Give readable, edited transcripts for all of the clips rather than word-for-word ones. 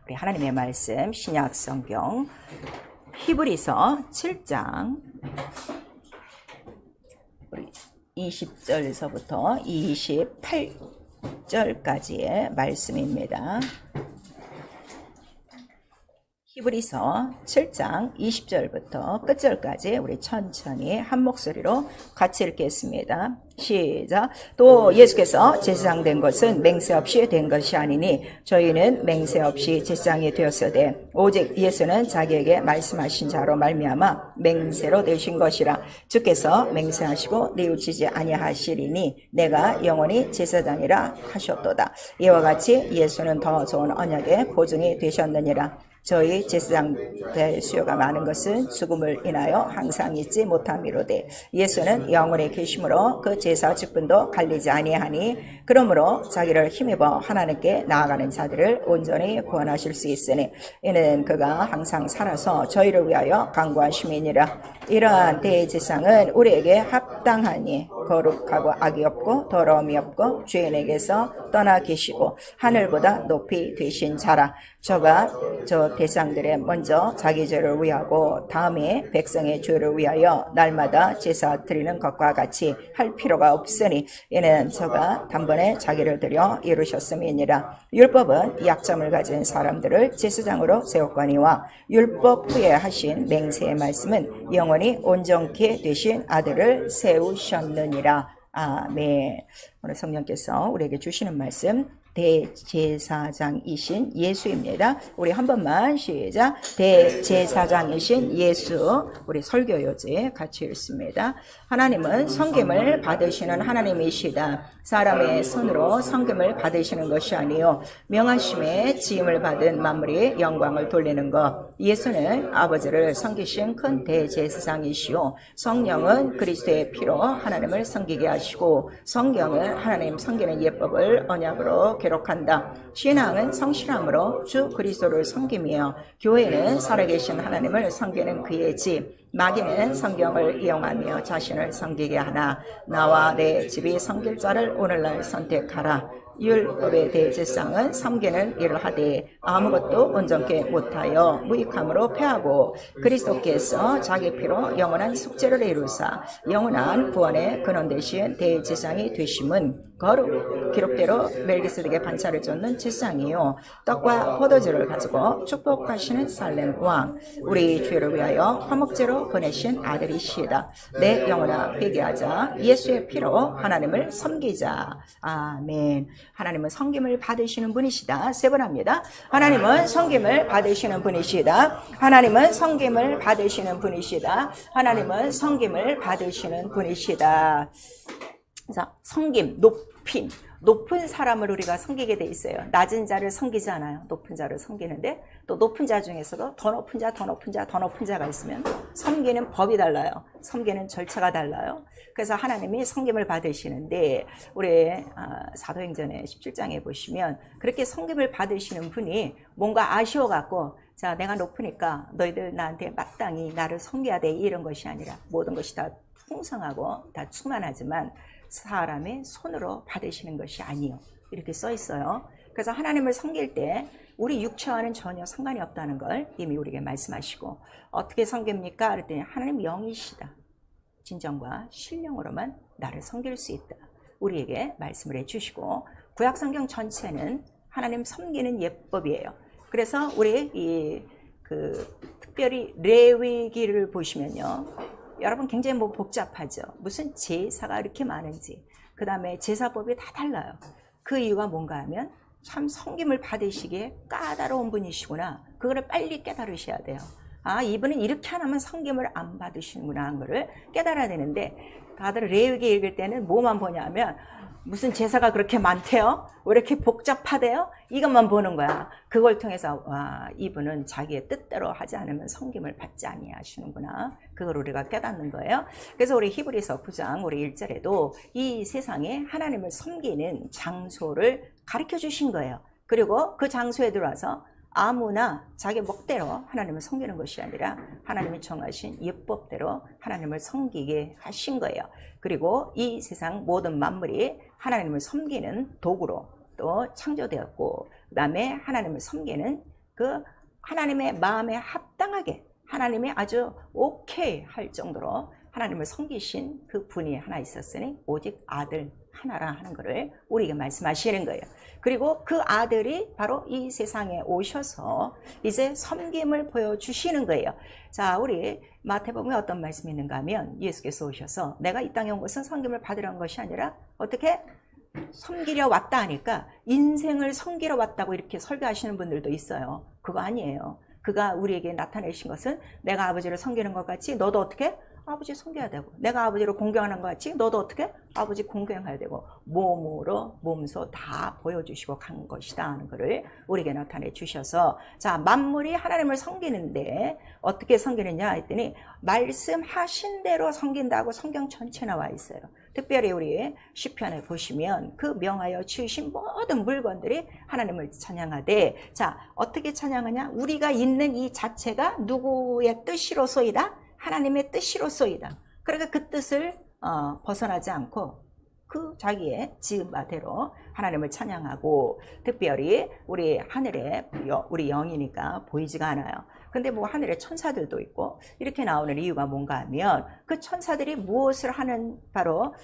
우리 하나님의 말씀 신약 성경 히브리서 7장 20절에서부터 28절까지의 말씀입니다. 히브리서 7장 20절부터 끝절까지 우리 천천히 한 목소리로 같이 읽겠습니다. 시작. 또 예수께서 제사장 된 것은 맹세 없이 된 것이 아니니 저희는 맹세 없이 제사장이 되었으되 오직 예수는 자기에게 말씀하신 자로 말미암아 맹세로 되신 것이라. 주께서 맹세하시고 뉘우치지 아니하시리니 내가 영원히 제사장이라 하셨도다. 이와 같이 예수는 더 좋은 언약의 보증이 되셨느니라. 저희 제사장 될 수요가 많은 것은 죽음을 인하여 항상 잊지 못함이로되 예수는 영원히 계심으로 그 제사 직분도 갈리지 아니하니 그러므로 자기를 힘입어 하나님께 나아가는 자들을 온전히 구원하실 수 있으니 이는 그가 항상 살아서 저희를 위하여 간구하심이니라. 이러한 대제사장은 우리에게 합당하니 거룩하고 악이 없고 더러움이 없고 죄인에게서 떠나 계시고 하늘보다 높이 되신 자라. 저가 저 대상들의 먼저 자기 죄를 위하고 다음에 백성의 죄를 위하여 날마다 제사 드리는 것과 같이 할 필요가 없으니 이는 저가 단번에 자기를 드려 이루셨음이니라. 율법은 약점을 가진 사람들을 제사장으로 세웠거니와 율법 후에 하신 맹세의 말씀은 영원히 온전케 되신 아들을 세우셨느니라. 아멘. 오늘 성령께서 우리에게 주시는 말씀 대제사장이신 예수입니다. 우리 한 번만 시작. 대제사장이신 예수. 우리 설교요지 같이 읽습니다. 하나님은 섬김을 받으시는 하나님이시다. 사람의 손으로 섬김을 받으시는 것이 아니요 명하심에 지음을 받은 만물이 영광을 돌리는 것. 예수는 아버지를 섬기신 큰 대제사장이시오. 성령은 그리스도의 피로 하나님을 섬기게 하시고 성경은 하나님 섬기는 예법을 언약으로 기록한다. 신앙은 성실함으로 주 그리스도를 섬기며 교회는 살아계신 하나님을 섬기는 그의 집. 마귀는 성경을 이용하며 자신을 섬기게 하나 나와 내 집이 섬길 자를 오늘날 선택하라. 율법의 대제사장은 섬기는 일을 하되 아무것도 온전케 못하여 무익함으로 패하고 그리스도께서 자기 피로 영원한 숙제를 이루사 영원한 구원의 근원 되신 대제사장이 되심은 거룩 기록대로 멜기세덱의 반차를 쫓는 제사장이요 떡과 포도주를 가지고 축복하시는 살렘 왕 우리 죄를 위하여 화목제로 보내신 아들이시다. 내 영혼아 회개하자. 예수의 피로 하나님을 섬기자. 아멘. 하나님은 섬김을 받으시는 분이시다. 세 번 합니다. 하나님은 섬김을 받으시는 분이시다. 하나님은 섬김을 받으시는 분이시다. 하나님은 섬김을 받으시는 분이시다. 자, 섬김, 높임. 높은 사람을 우리가 섬기게 돼 있어요. 낮은 자를 섬기지 않아요. 높은 자를 섬기는데 또 높은 자 중에서도 더 높은 자, 더 높은 자, 더 높은 자가 있으면 섬기는 법이 달라요. 섬기는 절차가 달라요. 그래서 하나님이 섬김을 받으시는데 우리 사도행전의 17장에 보시면 그렇게 섬김을 받으시는 분이 뭔가 아쉬워갖고 자 내가 높으니까 너희들 나한테 마땅히 나를 섬겨야 돼 이런 것이 아니라 모든 것이 다 풍성하고 다 충만하지만 사람의 손으로 받으시는 것이 아니요 이렇게 써 있어요. 그래서 하나님을 섬길 때 우리 육체와는 전혀 상관이 없다는 걸 이미 우리에게 말씀하시고 어떻게 섬깁니까? 그랬더니 하나님 영이시다. 진정과 신령으로만 나를 섬길 수 있다. 우리에게 말씀을 해주시고 구약성경 전체는 하나님 섬기는 예법이에요. 그래서 우리 특별히 레위기를 보시면요. 여러분 굉장히 복잡하죠. 무슨 제사가 이렇게 많은지 그 다음에 제사법이 다 달라요. 그 이유가 뭔가 하면 참 섬김을 받으시기에 까다로운 분이시구나. 그거를 빨리 깨달으셔야 돼요. 아 이분은 이렇게 안 하면 섬김을 안 받으시는구나 하는 거를 깨달아야 되는데 다들 레위기 읽을 때는 뭐만 보냐면 무슨 제사가 그렇게 많대요? 왜 이렇게 복잡하대요? 이것만 보는 거야. 그걸 통해서 와 이분은 자기의 뜻대로 하지 않으면 섬김을 받지 아니하시는구나. 그걸 우리가 깨닫는 거예요. 그래서 우리 히브리서 9장 우리 1절에도 이 세상에 하나님을 섬기는 장소를 가르쳐 주신 거예요. 그리고 그 장소에 들어와서 아무나 자기 목대로 하나님을 섬기는 것이 아니라 하나님이 정하신 예법대로 하나님을 섬기게 하신 거예요. 그리고 이 세상 모든 만물이 하나님을 섬기는 도구로 또 창조되었고 그 다음에 하나님을 섬기는 그 하나님의 마음에 합당하게 하나님이 아주 오케이 할 정도로 하나님을 섬기신 그 분이 하나 있었으니 오직 아들 하나라 하는 것을 우리에게 말씀하시는 거예요. 그리고 그 아들이 바로 이 세상에 오셔서 이제 섬김을 보여주시는 거예요. 자, 우리 마태복음에 어떤 말씀이 있는가 하면 예수께서 오셔서 내가 이 땅에 온 것은 섬김을 받으려는 것이 아니라 어떻게 섬기려 왔다 하니까 인생을 섬기러 왔다고 이렇게 설교하시는 분들도 있어요. 그거 아니에요. 그가 우리에게 나타내신 것은 내가 아버지를 섬기는 것 같이 너도 어떻게? 아버지 섬겨야 되고, 내가 아버지를 공경하는 것 같이 너도 어떻게? 아버지 공경해야 되고, 몸으로 몸소 다 보여주시고 간 것이다 하는 것을 우리에게 나타내 주셔서, 자, 만물이 하나님을 섬기는데 어떻게 섬기느냐 했더니 말씀하신 대로 섬긴다고 성경 전체 나와 있어요. 특별히 우리 시편에 보시면 그 명하여 지으신 모든 물건들이 하나님을 찬양하되, 자, 어떻게 찬양하냐? 우리가 있는 이 자체가 누구의 뜻이로소이다? 하나님의 뜻이로소이다. 그러니까 그 뜻을 벗어나지 않고 그 자기의 지은 바대로 하나님을 찬양하고, 특별히 우리 하늘에 우리 영이니까 보이지가 않아요. 근데 뭐 하늘에 천사들도 있고 이렇게 나오는 이유가 뭔가 하면 그 천사들이 무엇을 하는 바로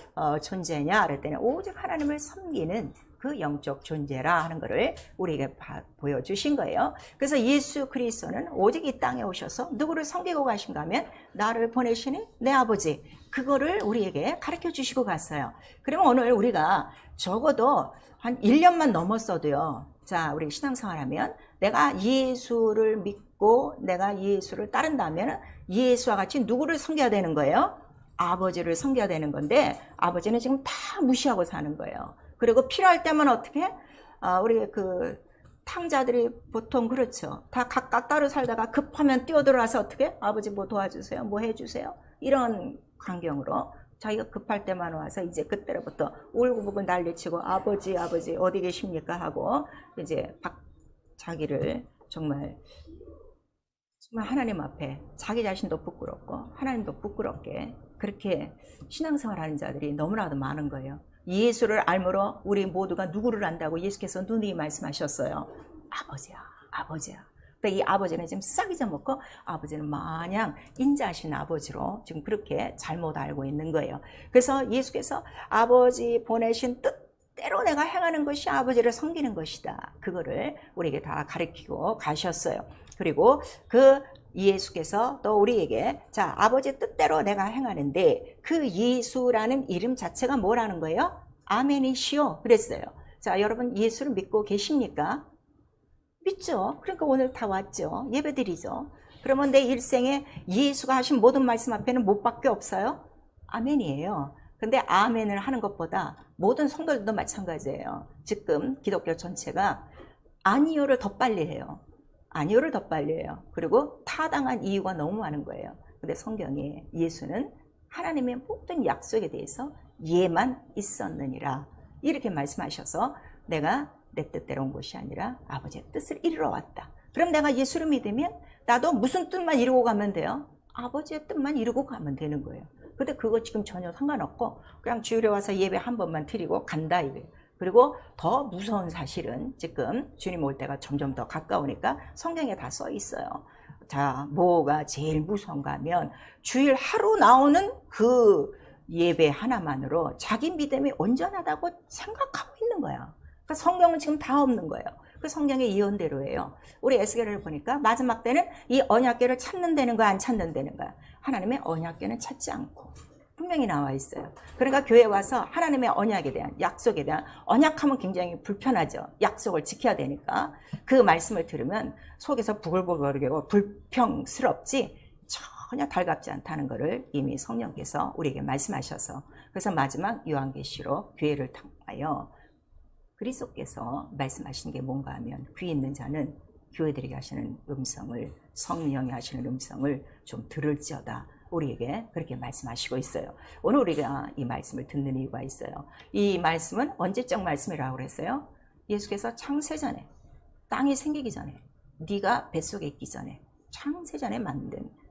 존재냐 그랬더니 오직 하나님을 섬기는 그 영적 존재라 하는 것을 우리에게 보여주신 거예요. 그래서 예수 그리스도는 오직 이 땅에 오셔서 누구를 섬기고 가신가 하면 나를 보내시니 내 아버지, 그거를 우리에게 가르쳐 주시고 갔어요. 그러면 오늘 우리가 적어도 한 1년만 넘었어도요, 자, 우리 신앙생활하면 내가 예수를 믿고 내가 예수를 따른다면 예수와 같이 누구를 섬겨야 되는 거예요? 아버지를 섬겨야 되는 건데 아버지는 지금 다 무시하고 사는 거예요. 그리고 필요할 때만 어떻게? 우리 그 탕자들이 보통 그렇죠. 다 각각 따로 살다가 급하면 뛰어들어와서 어떻게? 아버지 뭐 도와주세요. 뭐 해주세요. 이런 광경으로 자기가 급할 때만 와서 이제 그때로부터 울고불고 난리치고 아버지 어디 계십니까 하고 이제 자기를 정말 하나님 앞에 자기 자신도 부끄럽고 하나님도 부끄럽게 그렇게 신앙생활하는 자들이 너무나도 많은 거예요. 예수를 알므로 우리 모두가 누구를 안다고 예수께서 누누이 말씀하셨어요. 아버지야. 근데 이 아버지는 지금 싹 잊어먹고 아버지는 마냥 인자하신 아버지로 지금 그렇게 잘못 알고 있는 거예요. 그래서 예수께서 아버지 보내신 뜻대로 내가 행하는 것이 아버지를 섬기는 것이다. 그거를 우리에게 다 가르치고 가셨어요. 그리고 그 예수께서 또 우리에게 자, 아버지 뜻대로 내가 행하는데 그 예수라는 이름 자체가 뭐라는 거예요? 아멘이시오 그랬어요. 자, 여러분 예수를 믿고 계십니까? 믿죠. 그러니까 오늘 다 왔죠. 예배드리죠. 그러면 내 일생에 예수가 하신 모든 말씀 앞에는 못 밖에 없어요? 아멘이에요. 근데 아멘을 하는 것보다 모든 성도들도 마찬가지예요. 지금 기독교 전체가 아니요를 더 빨리 해요. 아니요를 더 빨리 해요. 그리고 타당한 이유가 너무 많은 거예요. 근데 성경에 예수는 하나님의 모든 약속에 대해서 예만 있었느니라 이렇게 말씀하셔서 내가 내 뜻대로 온 것이 아니라 아버지의 뜻을 이루러 왔다. 그럼 내가 예수를 믿으면 나도 무슨 뜻만 이루고 가면 돼요? 아버지의 뜻만 이루고 가면 되는 거예요. 근데 그거 지금 전혀 상관없고 그냥 주일에 와서 예배 한 번만 드리고 간다 이거예요. 그리고 더 무서운 사실은 지금 주님 올 때가 점점 더 가까우니까 성경에 다 써 있어요. 자, 뭐가 제일 무서운가 하면 주일 하루 나오는 그 예배 하나만으로 자기 믿음이 온전하다고 생각하고 있는 거야. 그러니까 성경은 지금 다 없는 거예요. 그 성경의 예언대로예요. 우리 에스겔을 보니까 마지막 때는 이 언약궤를 찾는 데는 거야, 안 찾는 데는 거야. 하나님의 언약궤는 찾지 않고 분명히 나와 있어요. 그러니까 교회 와서 하나님의 언약에 대한 약속에 대한 언약하면 굉장히 불편하죠. 약속을 지켜야 되니까 그 말씀을 들으면 속에서 부글부글거리고 불평스럽지 전혀 달갑지 않다는 것을 이미 성령께서 우리에게 말씀하셔서 그래서 마지막 요한계시록 교회를 통하여 그리스도께서 말씀하신 게 뭔가 하면 귀 있는 자는 교회들에게 하시는 음성을 성령이 하시는 음성을 좀 들을지어다. 우리에게 그렇게 말씀하시고 있어요. 오늘 우리가 이 말씀을 듣는 이유가 있어요. 이 말씀은 언제적 말씀이라고 그랬어요? 예수께서 창세전에 땅이 생기기 전에 네가 뱃속에 있기 전에 창세전에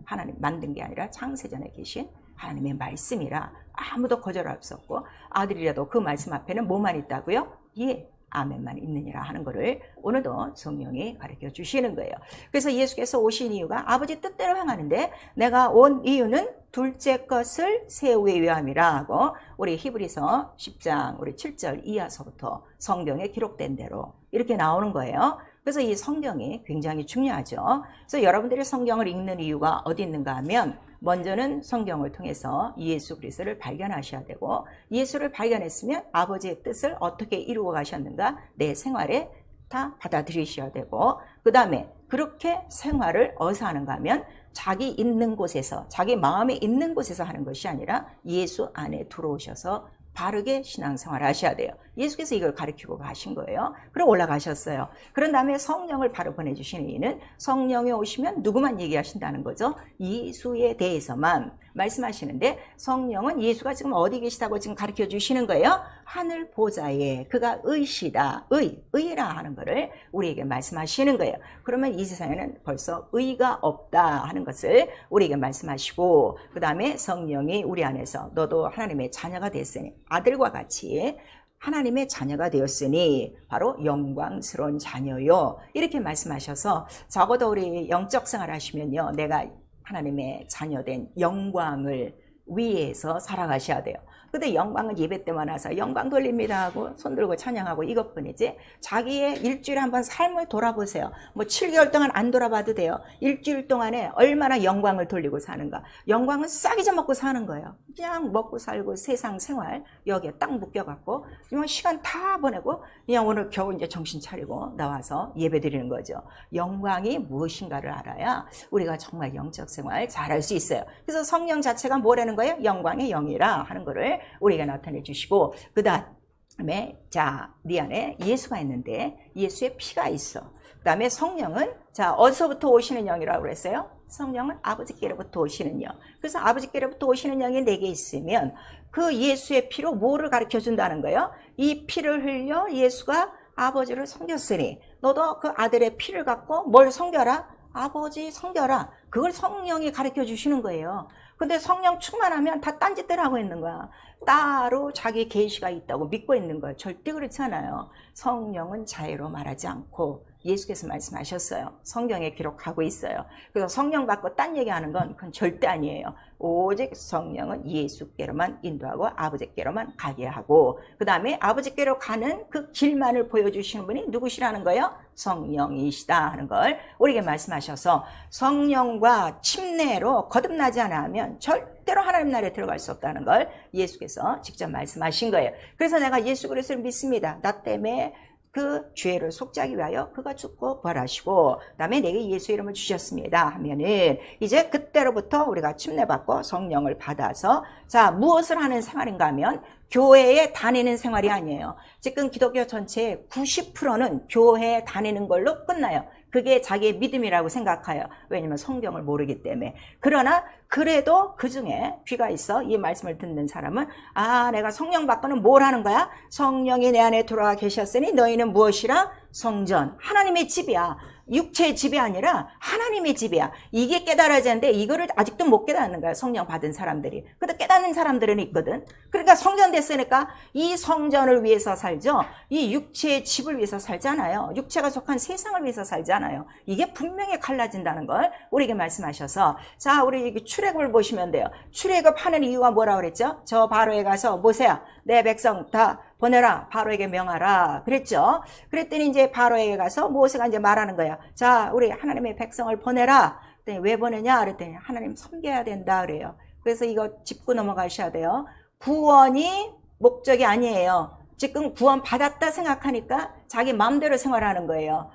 하나님 만든 게 아니라 창세전에 계신 하나님의 말씀이라 아무도 거절할 수 없고 아들이라도 그 말씀 앞에는 뭐만 있다고요? 예, 아멘만 있느니라 하는 것을 오늘도 성령이 가르쳐 주시는 거예요. 그래서 예수께서 오신 이유가 아버지 뜻대로 행하는데 내가 온 이유는 둘째 것을 세우기 위함이라 하고 우리 히브리서 10장 우리 7절 이하서부터 성경에 기록된 대로 이렇게 나오는 거예요. 그래서 이 성경이 굉장히 중요하죠. 그래서 여러분들이 성경을 읽는 이유가 어디 있는가 하면 먼저는 성경을 통해서 예수 그리스도를 발견하셔야 되고 예수를 발견했으면 아버지의 뜻을 어떻게 이루어 가셨는가 내 생활에 다 받아들이셔야 되고 그 다음에 그렇게 생활을 어디서 하는가 하면 자기 있는 곳에서 자기 마음에 있는 곳에서 하는 것이 아니라 예수 안에 들어오셔서 바르게 신앙생활을 하셔야 돼요. 예수께서 이걸 가르치고 가신 거예요. 그리고 올라가셨어요. 그런 다음에 성령을 바로 보내주시는 이는 성령이 오시면 누구만 얘기하신다는 거죠? 예수에 대해서만 말씀하시는데 성령은 예수가 지금 어디 계시다고 지금 가르쳐 주시는 거예요. 하늘 보좌에 그가 의시다. 의라 하는 거를 우리에게 말씀하시는 거예요. 그러면 이 세상에는 벌써 의가 없다 하는 것을 우리에게 말씀하시고 그 다음에 성령이 우리 안에서 너도 하나님의 자녀가 됐으니 아들과 같이 하나님의 자녀가 되었으니 바로 영광스러운 자녀요 이렇게 말씀하셔서 적어도 우리 영적 생활 하시면요 내가 하나님의 자녀된 영광을 위해서 살아가셔야 돼요. 근데 영광은 예배 때만 와서 영광 돌립니다 하고 손 들고 찬양하고 이것뿐이지 자기의 일주일에 한번 삶을 돌아보세요. 뭐 7개월 동안 안 돌아봐도 돼요. 일주일 동안에 얼마나 영광을 돌리고 사는가. 영광은 싹 잊어먹고 사는 거예요. 그냥 먹고 살고 세상 생활 여기에 딱 묶여갖고 그냥 시간 다 보내고 그냥 오늘 겨우 이제 정신 차리고 나와서 예배 드리는 거죠. 영광이 무엇인가를 알아야 우리가 정말 영적 생활 잘할 수 있어요. 그래서 성령 자체가 뭐라는 거예요? 영광의 영이라 하는 거를 우리가 나타내 주시고 그 다음에 자, 네 안에 예수가 있는데 예수의 피가 있어. 그 다음에 성령은 자 어디서부터 오시는 영이라고 그랬어요? 성령은 아버지께로부터 오시는 영. 그래서 아버지께로부터 오시는 영이 내게 있으면 그 예수의 피로 뭐를 가르쳐 준다는 거예요? 이 피를 흘려 예수가 아버지를 섬겼으니 너도 그 아들의 피를 갖고 뭘 섬겨라? 아버지 섬겨라. 그걸 성령이 가르쳐 주시는 거예요. 근데 성령 충만하면 다 딴짓들 하고 있는 거야. 따로 자기 계시가 있다고 믿고 있는 거예요. 절대 그렇지 않아요. 성령은 자유로 말하지 않고 예수께서 말씀하셨어요. 성경에 기록하고 있어요. 그래서 성령 받고 딴 얘기하는 건 그건 절대 아니에요. 오직 성령은 예수께로만 인도하고 아버지께로만 가게 하고 그 다음에 아버지께로 가는 그 길만을 보여주시는 분이 누구시라는 거예요? 성령이시다 하는 걸 우리에게 말씀하셔서 성령과 침례로 거듭나지 않으면 절대로 하나님 나라에 들어갈 수 없다는 걸 예수께서 직접 말씀하신 거예요. 그래서 내가 예수 그리스도를 믿습니다. 나 때문에 그 죄를 속죄하기 위하여 그가 죽고 부활하시고 그다음에 내게 예수 이름을 주셨습니다 하면은 이제 그때로부터 우리가 침례받고 성령을 받아서 자 무엇을 하는 생활인가 하면 교회에 다니는 생활이 아니에요. 지금 기독교 전체의 90%는 교회에 다니는 걸로 끝나요. 그게 자기의 믿음이라고 생각해요. 왜냐면 성경을 모르기 때문에. 그러나 그래도 그중에 귀가 있어 이 말씀을 듣는 사람은 아 내가 성령 받고는 뭘 하는 거야? 성령이 내 안에 들어와 계셨으니 너희는 무엇이라? 성전. 하나님의 집이야. 육체의 집이 아니라 하나님의 집이야. 이게 깨달아지는데 이거를 아직도 못 깨닫는 거야. 성령 받은 사람들이. 근데 깨닫는 사람들은 있거든. 그러니까 성전 됐으니까 이 성전을 위해서 살죠. 이 육체의 집을 위해서 살잖아요. 육체가 속한 세상을 위해서 살잖아요. 이게 분명히 갈라진다는 걸 우리에게 말씀하셔서 자 우리 출애굽을 보시면 돼요. 출애굽하는 이유가 뭐라고 그랬죠? 저 바로에 가서 모세야 내 백성 다 보내라. 바로에게 명하라. 그랬죠. 그랬더니 이제 바로에게 가서 모세가 이제 말하는 거야. 자, 우리 하나님의 백성을 보내라. 그랬더니 왜 보내냐? 그랬더니 하나님 섬겨야 된다. 그래요. 그래서 이거 짚고 넘어가셔야 돼요. 구원이 목적이 아니에요. 지금 구원 받았다 생각하니까 자기 마음대로 생활하는 거예요.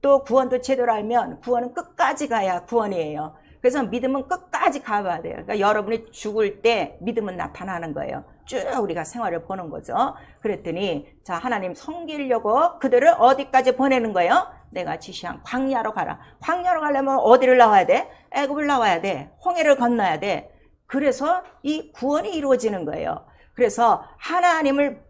또 구원도 제대로 알면 구원은 끝까지 가야 구원이에요. 그래서 믿음은 끝까지 가봐야 돼요. 그러니까 여러분이 죽을 때 믿음은 나타나는 거예요. 쭉 우리가 생활을 보는 거죠. 그랬더니 자 하나님 섬기려고 그들을 어디까지 보내는 거예요? 내가 지시한 광야로 가라. 광야로 가려면 어디를 나와야 돼? 애굽을 나와야 돼. 홍해를 건너야 돼. 그래서 이 구원이 이루어지는 거예요. 그래서 하나님을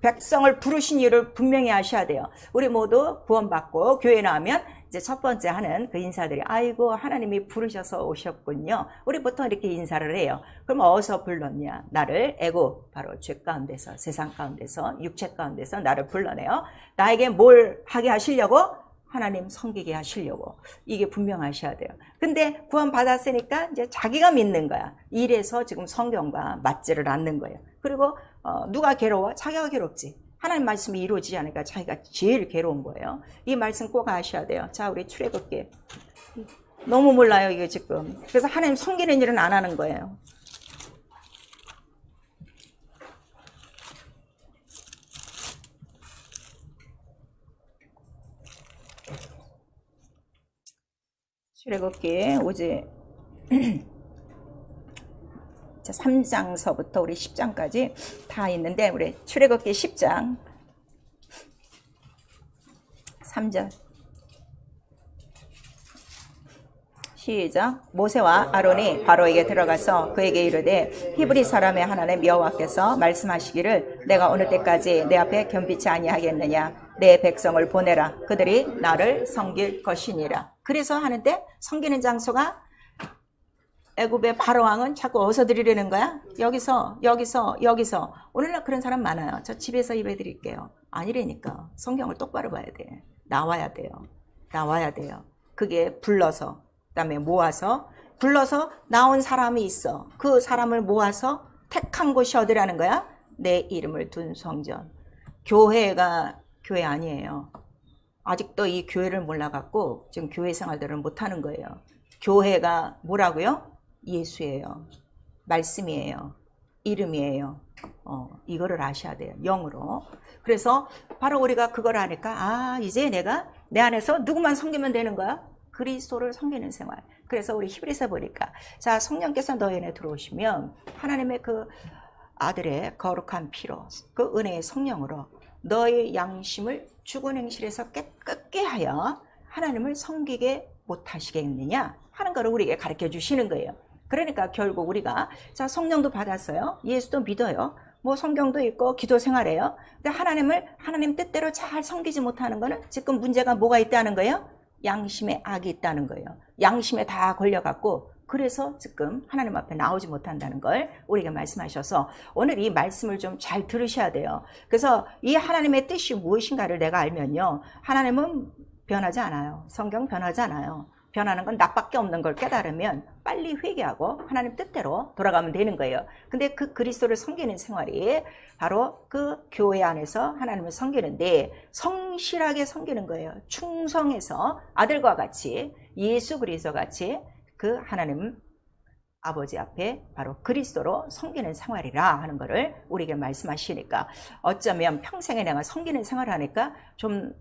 백성을 부르신 이유를 분명히 아셔야 돼요. 우리 모두 구원받고 교회 나오면 이제 첫 번째 하는 그 인사들이 아이고 하나님이 부르셔서 오셨군요. 우리 보통 이렇게 인사를 해요. 그럼 어디서 불렀냐? 나를 애굽 바로 죄 가운데서 세상 가운데서 육체 가운데서 나를 불러내요. 나에게 뭘 하게 하시려고? 하나님 섬기게 하시려고. 이게 분명하셔야 돼요. 근데 구원 받았으니까 이제 자기가 믿는 거야. 이래서 지금 성경과 맞지를 않는 거예요. 그리고 누가 괴로워? 자기가 괴롭지. 하나님 말씀이 이루어지지 않으니까 자기가 제일 괴로운 거예요. 이 말씀 꼭 아셔야 돼요. 자, 우리 출애굽기. 너무 몰라요, 이게 지금. 그래서 하나님 섬기는 일은 안 하는 거예요. 출애굽기 오직 3장서부터 우리 10장까지 다 있는데 우리 출애굽기 10장 3절 시작. 모세와 아론이 바로에게 들어가서 그에게 이르되 히브리 사람의 하나님 여호와께서 말씀하시기를 내가 어느 때까지 내 앞에 겸비치 아니하겠느냐. 내 백성을 보내라. 그들이 나를 섬길 것이니라. 그래서 하는데 섬기는 장소가 애굽의 바로 왕은 자꾸 어디서 드리려는 거야? 여기서. 오늘날 그런 사람 많아요. 저 집에서 예배 드릴게요. 아니라니까. 성경을 똑바로 봐야 돼. 나와야 돼요. 그게 불러서 그다음에 모아서 불러서 나온 사람이 있어. 그 사람을 모아서 택한 곳이 어디라는 거야? 내 이름을 둔 성전. 교회가 교회 아니에요. 아직도 이 교회를 몰라갖고 지금 교회 생활들을 못하는 거예요. 교회가 뭐라고요? 예수예요. 말씀이에요. 이름이에요. 이거를 아셔야 돼요. 영으로. 그래서 바로 우리가 그걸 아니까 이제 내가 내 안에서 누구만 섬기면 되는 거야? 그리스도를 섬기는 생활. 그래서 우리 히브리서 보니까 자, 성령께서 너희 안에 들어오시면 하나님의 그 아들의 거룩한 피로 그 은혜의 성령으로 너의 양심을 죽은 행실에서 깨끗게 하여 하나님을 섬기게 못하시겠느냐 하는 것을 우리에게 가르쳐 주시는 거예요. 그러니까 결국 우리가 자, 성령도 받았어요. 예수도 믿어요. 뭐 성경도 있고 기도 생활해요. 근데 하나님 뜻대로 잘 섬기지 못하는 거는 지금 문제가 뭐가 있다는 거예요? 양심에 악이 있다는 거예요. 양심에 다 걸려갖고 그래서 지금 하나님 앞에 나오지 못한다는 걸 우리에게 말씀하셔서 오늘 이 말씀을 좀 잘 들으셔야 돼요. 그래서 이 하나님의 뜻이 무엇인가를 내가 알면요. 하나님은 변하지 않아요. 성경 변하지 않아요. 변하는 건 나밖에 없는 걸 깨달으면 빨리 회개하고 하나님 뜻대로 돌아가면 되는 거예요. 근데 그 그리스도를 섬기는 생활이 바로 그 교회 안에서 하나님을 섬기는데 성실하게 섬기는 거예요. 충성해서 아들과 같이 예수 그리스도 같이 그 하나님 아버지 앞에 바로 그리스도로 섬기는 생활이라 하는 것을 우리에게 말씀하시니까 어쩌면 평생에 내가 섬기는 생활을 하니까 좀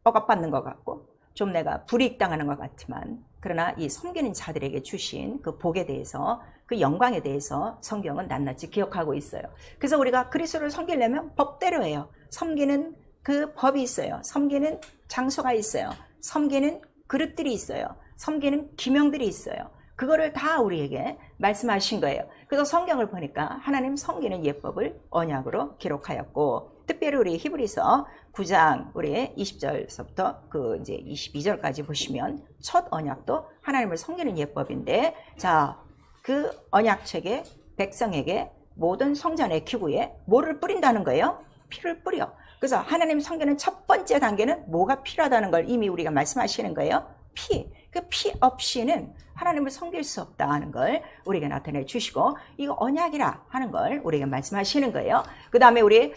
억압받는 것 같고 좀 내가 불이익당하는 것 같지만 그러나 이 섬기는 자들에게 주신 그 복에 대해서 그 영광에 대해서 성경은 낱낱이 기억하고 있어요. 그래서 우리가 그리스도를 섬기려면 법대로 해요. 섬기는 그 법이 있어요. 섬기는 장소가 있어요. 섬기는 그릇들이 있어요. 섬기는 기명들이 있어요. 그거를 다 우리에게 말씀하신 거예요. 그래서 성경을 보니까 하나님 섬기는 예법을 언약으로 기록하였고 특별히 우리 히브리서 9장 우리 20절서부터 그 이제 22절까지 보시면 첫 언약도 하나님을 섬기는 예법인데 자, 그 언약책에 백성에게 모든 성전의 기구에 뭐를 뿌린다는 거예요? 피를 뿌려. 그래서 하나님 섬기는 첫 번째 단계는 뭐가 필요하다는 걸 이미 우리가 말씀하시는 거예요. 피. 그 피 없이는 하나님을 섬길 수 없다 하는 걸 우리에게 나타내 주시고 이거 언약이라 하는 걸 우리에게 말씀하시는 거예요. 그 다음에 우리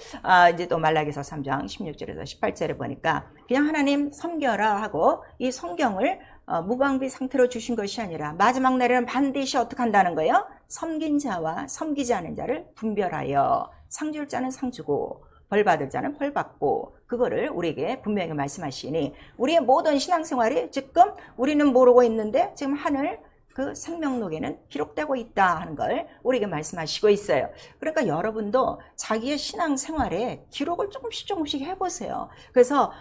이제 또 말라기서 3장 16절에서 18절에 보니까 그냥 하나님 섬겨라 하고 이 성경을 무방비 상태로 주신 것이 아니라 마지막 날에는 반드시 어떻게 한다는 거예요? 섬긴 자와 섬기지 않은 자를 분별하여 상 줄 자는 상 주고 벌 받을 자는 벌 받고 그거를 우리에게 분명히 말씀하시니 우리의 모든 신앙생활이 지금 우리는 모르고 있는데 지금 하늘 그 생명록에는 기록되고 있다 하는 걸 우리에게 말씀하시고 있어요. 그러니까 여러분도 자기의 신앙생활에 기록을 조금씩 해보세요. 그래서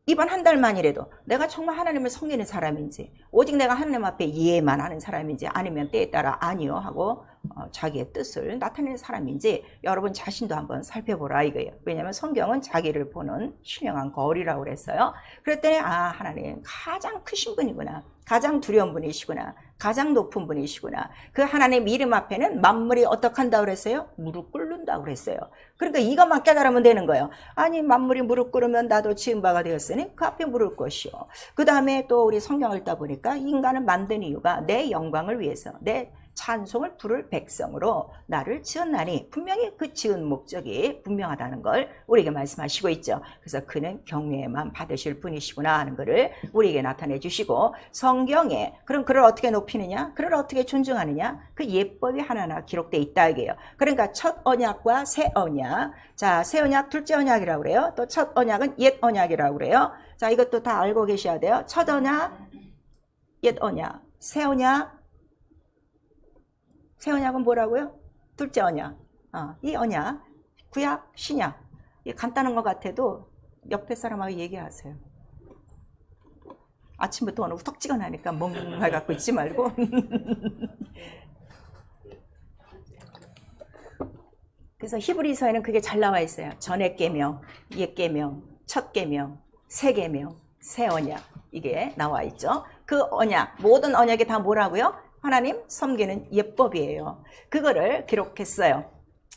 이번 한 달만이라도 내가 정말 하나님을 섬기는 사람인지 오직 내가 하나님 앞에 이해만 하는 사람인지 아니면 때에 따라 아니요 하고 자기의 뜻을 나타내는 사람인지 여러분 자신도 한번 살펴보라 이거예요. 왜냐하면 성경은 자기를 보는 신령한 거울이라고 그랬어요. 그랬더니 하나님 가장 크신 분이구나, 가장 두려운 분이시구나, 가장 높은 분이시구나. 그 하나님 이름 앞에는 만물이 어떻게 한다고 그랬어요? 무릎 꿇는다고 그랬어요. 그러니까 이것만 깨달으면 되는 거예요. 아니 만물이 무릎 꿇으면 나도 지은 바가 되었으니 그 앞에 무릎 꿇으시오. 그 다음에 또 우리 성경을 읽다 보니까 인간을 만든 이유가 내 영광을 위해서, 내 찬송을 부를 백성으로 나를 지었나니, 분명히 그 지은 목적이 분명하다는 걸 우리에게 말씀하시고 있죠. 그래서 그는 경외만 받으실 분이시구나 하는 것을 우리에게 나타내 주시고, 성경에 그럼 그를 어떻게 높이느냐, 그를 어떻게 존중하느냐, 그 예법이 하나하나 기록되어 있다 이게요. 그러니까 첫 언약과 새 언약, 자, 새 언약 둘째 언약이라고 그래요. 또 첫 언약은 옛 언약이라고 그래요. 자, 이것도 다 알고 계셔야 돼요. 첫 언약, 옛 언약, 새 언약. 새 언약은 뭐라고요? 둘째 언약. 이 언약, 구약, 신약. 이 간단한 것 같아도 옆에 사람하고 얘기하세요. 아침부터 오늘 후덕지근하니까 멍할 갖고 있지 말고. 그래서 히브리서에는 그게 잘 나와 있어요. 전의 계명, 옛 계명, 첫 계명, 새 계명, 새 언약. 이게 나와 있죠. 그 언약, 모든 언약이 다 뭐라고요? 하나님 섬기는 예법이에요. 그거를 기록했어요.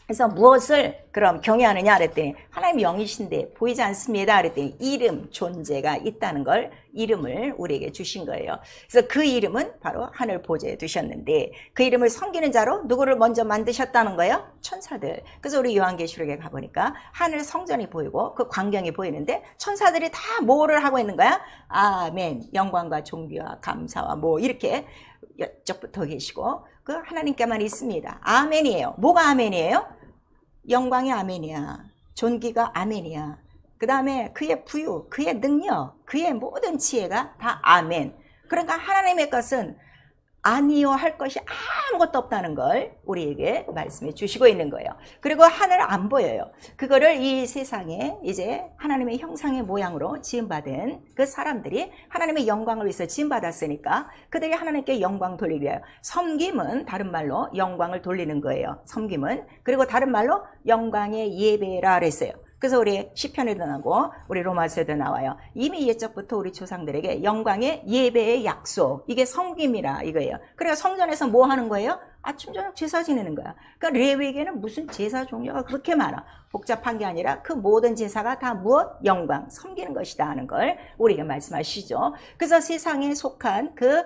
그래서 무엇을 그럼 경외하느냐 그랬더니 하나님 영이신데 보이지 않습니다 그랬더니 이름, 존재가 있다는 걸, 이름을 우리에게 주신 거예요. 그래서 그 이름은 바로 하늘 보좌에 두셨는데, 그 이름을 섬기는 자로 누구를 먼저 만드셨다는 거예요? 천사들. 그래서 우리 요한계시록에 가보니까 하늘 성전이 보이고 그 광경이 보이는데 천사들이 다 뭐를 하고 있는 거야? 아멘, 영광과 존귀와 감사와 뭐 이렇게 여쪽부터 계시고 그 하나님께만 있습니다. 아멘이에요. 뭐가 아멘이에요? 영광이 아멘이야. 존귀가 아멘이야. 그 다음에 그의 부유, 그의 능력, 그의 모든 지혜가 다 아멘. 그러니까 하나님의 것은 아니요 할 것이 아무것도 없다는 걸 우리에게 말씀해 주시고 있는 거예요. 그리고 하늘 안 보여요. 그거를 이 세상에 이제 하나님의 형상의 모양으로 지음받은 그 사람들이 하나님의 영광을 위해서 지음받았으니까 그들이 하나님께 영광 돌리기 위하여, 섬김은 다른 말로 영광을 돌리는 거예요. 섬김은. 그리고 다른 말로 영광의 예배라 그랬어요. 그래서 우리 시편에도 나오고 우리 로마서에도 나와요. 이미 옛적부터 우리 조상들에게 영광의 예배의 약속, 이게 섬김이라 이거예요. 그러니까 성전에서 뭐 하는 거예요? 아침 저녁 제사 지내는 거야. 그러니까 레위기에는 무슨 제사 종류가 그렇게 많아. 복잡한 게 아니라 그 모든 제사가 다 무엇? 영광, 섬기는 것이다 하는 걸 우리에게 말씀하시죠. 그래서 세상에 속한 그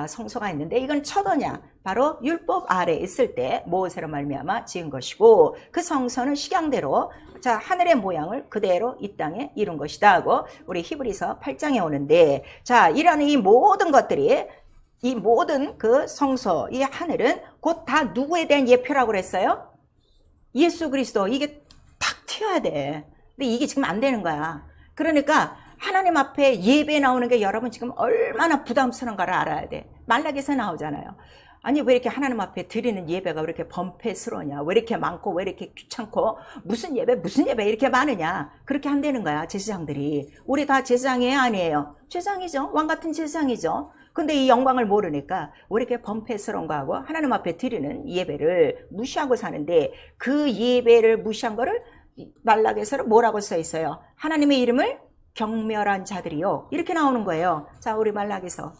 성소가 있는데 이건 첫 언약, 바로 율법 아래 있을 때 모세로 말미암아 지은 것이고, 그 성소는 식양대로 자 하늘의 모양을 그대로 이 땅에 이룬 것이다 하고 우리 히브리서 8장에 오는데, 자 이런 이 모든 것들이, 이 모든 그 성소, 이 하늘은 곧 다 누구에 대한 예표라고 그랬어요? 예수 그리스도. 이게 탁 튀어야 돼. 근데 이게 지금 안 되는 거야. 그러니까 하나님 앞에 예배 나오는 게 여러분 지금 얼마나 부담스러운가를 알아야 돼. 말라기서 나오잖아요. 아니 왜 이렇게 하나님 앞에 드리는 예배가 왜 이렇게 범패스러우냐, 왜 이렇게 많고 왜 이렇게 귀찮고, 무슨 예배 이렇게 많으냐. 그렇게 한다는 거야 제사장들이. 우리 다 제사장이에요 아니에요? 제사장이죠. 왕같은 제사장이죠. 근데 이 영광을 모르니까 왜 이렇게 범패스러운 거하고 하나님 앞에 드리는 예배를 무시하고 사는데, 그 예배를 무시한 거를 말라기서는 뭐라고 써 있어요? 하나님의 이름을 경멸한 자들이요, 이렇게 나오는 거예요. 자 우리 말라기서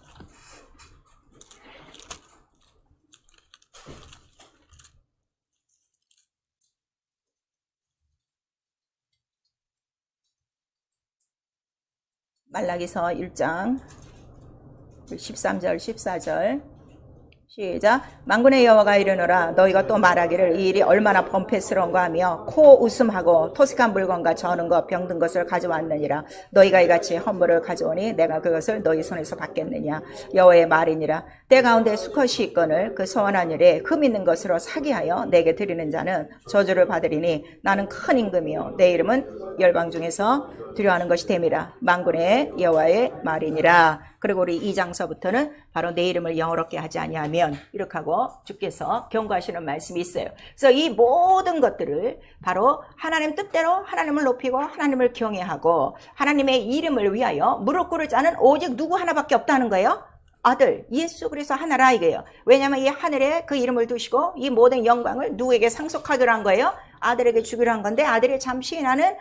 말라기서 1장 13절 14절 시작. 만군의 여호와가 이르노라, 너희가 또 말하기를 이 일이 얼마나 범패스러운가 하며 코 웃음하고 토식한 물건과 저는 것 병든 것을 가져왔느니라. 너희가 이같이 헌물을 가져오니 내가 그것을 너희 손에서 받겠느냐. 여호와의 말이니라. 때 가운데 수컷이 있거늘 그 서원한 일에 흠 있는 것으로 사기하여 내게 드리는 자는 저주를 받으리니 나는 큰 임금이요 내 이름은 열방 중에서 두려워하는 것이 됨이라. 만군의 여호와의 말이니라. 그리고 우리 2장서부터는 바로 내 이름을 영어롭게 하지 아니하면, 이렇게 하고 주께서 경고하시는 말씀이 있어요. 그래서 이 모든 것들을 바로 하나님 뜻대로 하나님을 높이고 하나님을 경외하고 하나님의 이름을 위하여 무릎 꿇을 자는 오직 누구 하나밖에 없다는 거예요? 아들 예수 그리스도 하나라 이거예요. 왜냐하면 이 하늘에 그 이름을 두시고 이 모든 영광을 누구에게 상속하기로 한 거예요? 아들에게 주기로 한 건데, 아들이 잠시 나는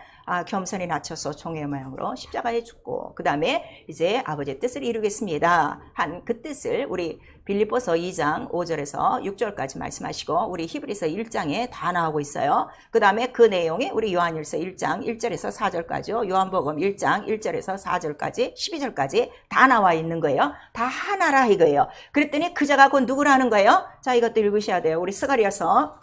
겸손히 낮춰서 종의 모양으로 십자가에 죽고 그 다음에 이제 아버지의 뜻을 이루겠습니다 한 그 뜻을 우리 빌립보서 2장 5절에서 6절까지 말씀하시고, 우리 히브리서 1장에 다 나오고 있어요. 그 다음에 그 내용이 우리 요한일서 1장 1절에서 4절까지요, 요한복음 1장 1절에서 4절까지 12절까지 다 나와 있는 거예요. 다 하나라 이거예요. 그랬더니 그자가 곧 누구라는 거예요? 자, 이것도 읽으셔야 돼요. 우리 스가랴서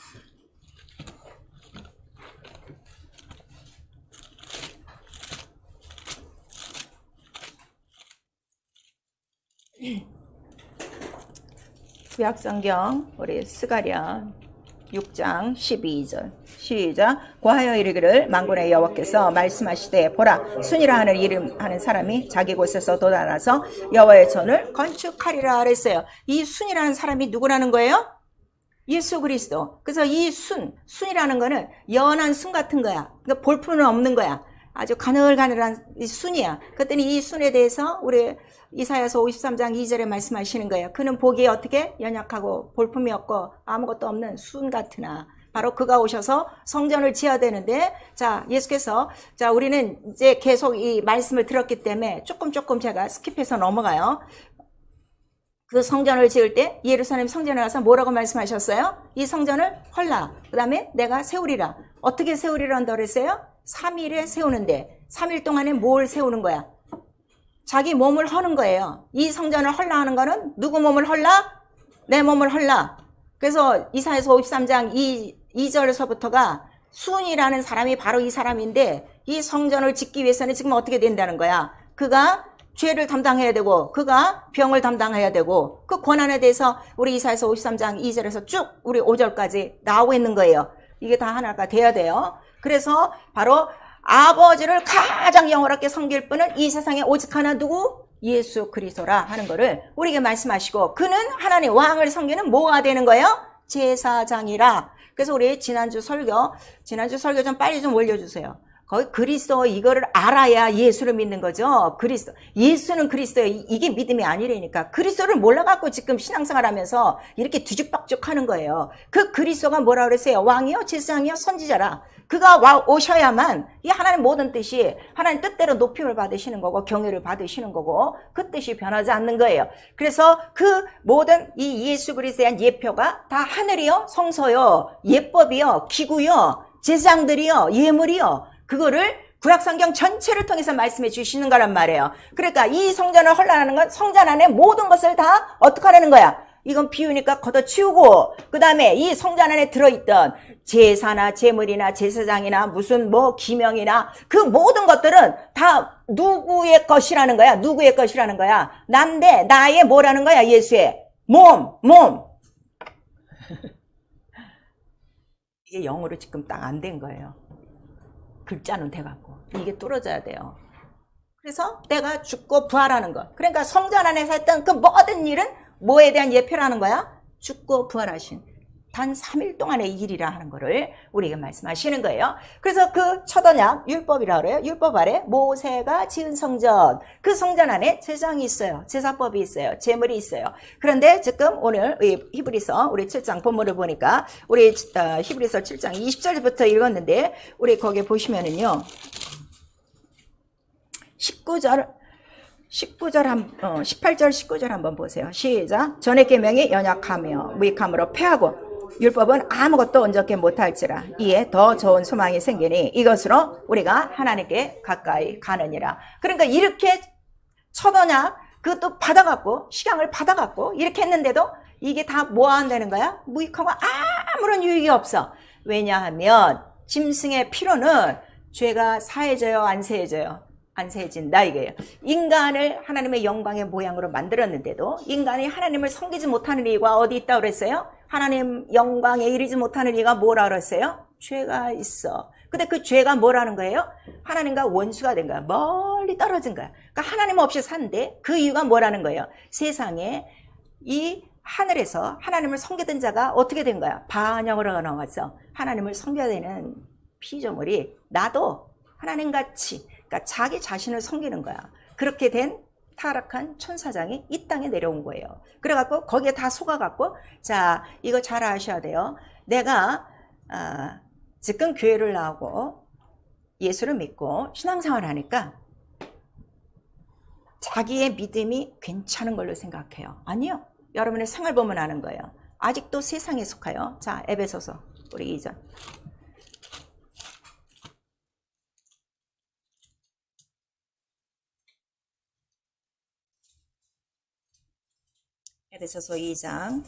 구약성경 우리 스가랴 6장 12절 시작. 고하여 이르기를 만군의 여호와께서 말씀하시되 보라, 순이라 하는 이름 하는 사람이 자기 곳에서 돋아나서 여호와의 전을 건축하리라 그랬어요. 이 순이라는 사람이 누구라는 거예요? 예수 그리스도. 그래서 이 순이라는 거는 연한 순 같은 거야. 그러니까 볼품은 없는 거야. 아주 가늘가늘한 이 순이야. 그랬더니 이 순에 대해서 우리 이사야서 53장 2절에 말씀하시는 거예요. 그는 보기에 어떻게 연약하고 볼품이 없고 아무것도 없는 순 같으나, 바로 그가 오셔서 성전을 지어야 되는데, 자, 예수께서, 자, 우리는 이제 계속 이 말씀을 들었기 때문에 조금 제가 스킵해서 넘어가요. 그 성전을 지을 때 예루살렘 성전에 가서 뭐라고 말씀하셨어요? 이 성전을 헐라. 그 다음에 내가 세우리라. 어떻게 세우리라 한다고 그랬어요? 3일에 세우는데 3일 동안에 뭘 세우는 거야? 자기 몸을 허는 거예요. 이 성전을 헐라 하는 거는 누구 몸을 헐라? 내 몸을 헐라. 그래서 이사야서 53장 2절에서부터가 순이라는 사람이 바로 이 사람인데, 이 성전을 짓기 위해서는 지금 어떻게 된다는 거야? 그가 죄를 담당해야 되고 그가 병을 담당해야 되고, 그 권한에 대해서 우리 이사야서 53장 2절에서 쭉 우리 5절까지 나오고 있는 거예요. 이게 다 하나가 돼야 돼요. 그래서 바로 아버지를 가장 영원하게 섬길 분은 이 세상에 오직 하나, 누구? 예수 그리스도라 하는 거를 우리에게 말씀하시고, 그는 하나님 왕을 섬기는 뭐가 되는 거예요? 제사장이라. 그래서 우리 지난주 설교 좀 빨리 좀 올려주세요. 거기 그리스도 이거를 알아야 예수를 믿는 거죠. 그리스도, 예수는 그리스도예요. 이게 믿음이 아니라니까. 그리스도를 몰라갖고 지금 신앙생활 하면서 이렇게 뒤죽박죽 하는 거예요. 그 그리스도가 뭐라 그랬어요? 왕이요? 제사장이요? 선지자라. 그가 오셔야만 이 하나님 모든 뜻이 하나님 뜻대로 높임을 받으시는 거고 경외를 받으시는 거고, 그 뜻이 변하지 않는 거예요. 그래서 그 모든 이 예수 그리스도에 대한 예표가 다 하늘이요, 성소요, 예법이요, 기구요, 제사장들이요, 예물이요, 그거를 구약성경 전체를 통해서 말씀해 주시는 거란 말이에요. 그러니까 이 성전을 헐라하는 건 성전 안에 모든 것을 다 어떻게 하라는 거야? 이건 비유니까 걷어치우고, 그 다음에 이 성전 안에 들어있던 제사나 제물이나 제사장이나 무슨 뭐 기명이나 그 모든 것들은 다 누구의 것이라는 거야? 누구의 것이라는 거야? 난데 나의 뭐라는 거야? 예수의 몸. 이게 영어로 지금 딱 안 된 거예요. 글자는 돼갖고 이게 뚫어져야 돼요. 그래서 내가 죽고 부활하는 거. 그러니까 성전 안에서 했던 그 모든 일은 뭐에 대한 예표라는 거야? 죽고 부활하신 단 3일 동안의 일이라 하는 거를 우리에게 말씀하시는 거예요. 그래서 그 첫 언약 율법이라 그래요. 율법 아래 모세가 지은 성전, 그 성전 안에 제사장이 있어요. 제사법이 있어요. 제물이 있어요. 그런데 지금 오늘 히브리서 우리 7장 본문을 보니까 우리 히브리서 7장 20절부터 읽었는데, 우리 거기에 보시면은요 18절 19절 한번 보세요. 시작. 전의 계명이 연약하며 무익함으로 패하고 율법은 아무것도 온전케 못할지라. 이에 더 좋은 소망이 생기니 이것으로 우리가 하나님께 가까이 가느니라. 그러니까 이렇게 첫 언약 그것도 받아갖고 식양을 받아갖고 이렇게 했는데도 이게 다 뭐 한다는 거야? 무익하고 아무런 유익이 없어. 왜냐하면 짐승의 피로는 죄가 사해져요, 안 사해져요? 안 세진다 이거예요. 인간을 하나님의 영광의 모양으로 만들었는데도 인간이 하나님을 섬기지 못하는 이유가 어디 있다고 그랬어요? 하나님 영광에 이르지 못하는 이유가 뭐라 그랬어요? 죄가 있어. 근데 그 죄가 뭐라는 거예요? 하나님과 원수가 된 거야. 멀리 떨어진 거야. 그러니까 하나님 없이 산데 그 이유가 뭐라는 거예요? 세상에 이 하늘에서 하나님을 섬기던 자가 어떻게 된 거야? 반역으로 나와서 하나님을 섬겨야 되는 피조물이 나도 하나님같이, 그러니까 자기 자신을 섬기는 거야. 그렇게 된 타락한 천사장이 이 땅에 내려온 거예요. 그래갖고 거기에 다 속아갖고, 자, 이거 잘 아셔야 돼요. 내가 지금 교회를 나오고 예수를 믿고 신앙생활을 하니까 자기의 믿음이 괜찮은 걸로 생각해요. 아니요. 여러분의 생활 보면 아는 거예요. 아직도 세상에 속해요. 자, 에베소서 우리 2장. 에베소서 2장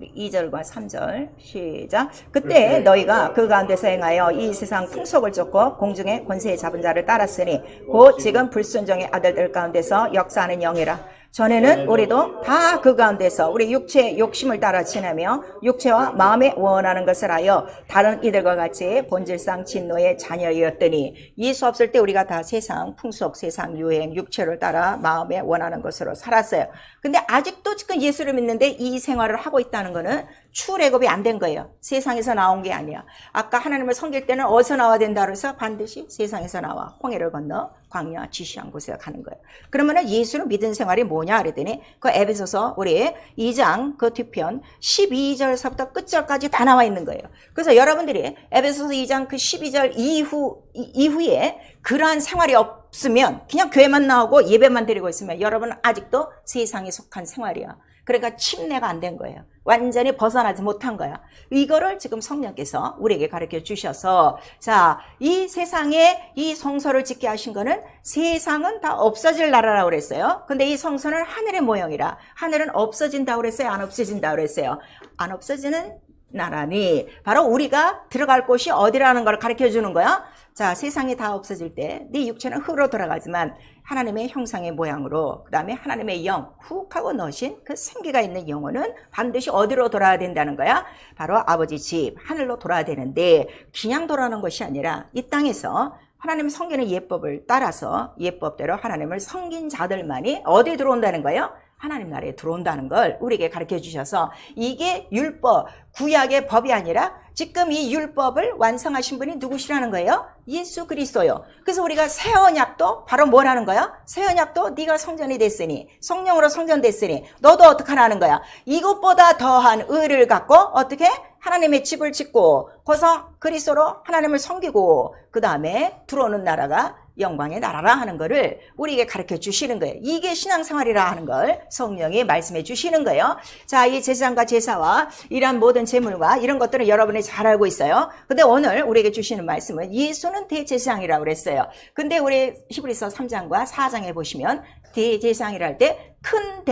2절과 3절 시작. 그때 너희가 그 가운데서 행하여 이 세상 풍속을 쫓고 공중의 권세에 잡은 자를 따랐으니 곧 지금 불순종의 아들들 가운데서 역사하는 영이라. 전에는 우리도 다 그 가운데서 우리 육체의 욕심을 따라 지내며 육체와 마음에 원하는 것을 하여 다른 이들과 같이 본질상 진노의 자녀이었더니 예수 없을 때 우리가 다 세상 풍속, 세상 유행, 육체를 따라 마음에 원하는 것으로 살았어요. 근데 아직도 지금 예수를 믿는데 이 생활을 하고 있다는 거는 출애굽이 안 된 거예요. 세상에서 나온 게 아니야. 아까 하나님을 섬길 때는 어디서 나와야 된다 그래서 반드시 세상에서 나와 홍해를 건너 광야 지시한 곳에 가는 거예요. 그러면은 예수를 믿은 생활이 뭐냐 그랬더니 그 에베소서 우리 2장 그 뒤편 12절서부터 끝절까지 다 나와 있는 거예요. 그래서 여러분들이 에베소서 2장 그 12절 이후에 그러한 생활이 없으면 그냥 교회만 나오고 예배만 드리고 있으면 여러분은 아직도 세상에 속한 생활이야. 그러니까 침례가 안 된 거예요. 완전히 벗어나지 못한 거야. 이거를 지금 성령께서 우리에게 가르쳐 주셔서 자, 이 세상에 이 성소를 짓게 하신 거는 세상은 다 없어질 나라라고 그랬어요. 근데 이 성소는 하늘의 모형이라 하늘은 없어진다고 그랬어요? 안 없어진다고 그랬어요? 안 없어지는 나라니 바로 우리가 들어갈 곳이 어디라는 걸 가르쳐 주는 거야. 자, 세상이 다 없어질 때 네 육체는 흙으로 돌아가지만 하나님의 형상의 모양으로 그 다음에 하나님의 영 훅 하고 넣으신 그 생기가 있는 영혼은 반드시 어디로 돌아야 된다는 거야? 바로 아버지 집 하늘로 돌아야 되는데 그냥 돌아가는 것이 아니라 이 땅에서 하나님 섬기는 예법을 따라서 예법대로 하나님을 섬긴 자들만이 어디에 들어온다는 거예요? 하나님 나라에 들어온다는 걸 우리에게 가르쳐 주셔서 이게 율법, 구약의 법이 아니라 지금 이 율법을 완성하신 분이 누구시라는 거예요? 예수 그리스도요. 그래서 우리가 새 언약도 바로 뭐라는 거야? 새 언약도 네가 성전이 됐으니 성령으로 성전됐으니 너도 어떻게 하라는 거야? 이것보다 더한 의를 갖고 어떻게? 하나님의 집을 짓고 거기서 그리스도로 하나님을 섬기고 그 다음에 들어오는 나라가 영광의 나라라 하는 거를 우리에게 가르쳐 주시는 거예요. 이게 신앙생활이라 하는 걸 성령이 말씀해 주시는 거예요. 자, 이 제사장과 제사와 이런 모든 제물과 이런 것들은 여러분이 잘 알고 있어요. 근데 오늘 우리에게 주시는 말씀은 예수는 대제사장이라고 그랬어요. 근데 우리 히브리서 3장과 4장에 보시면 대제사장이라 할 때 큰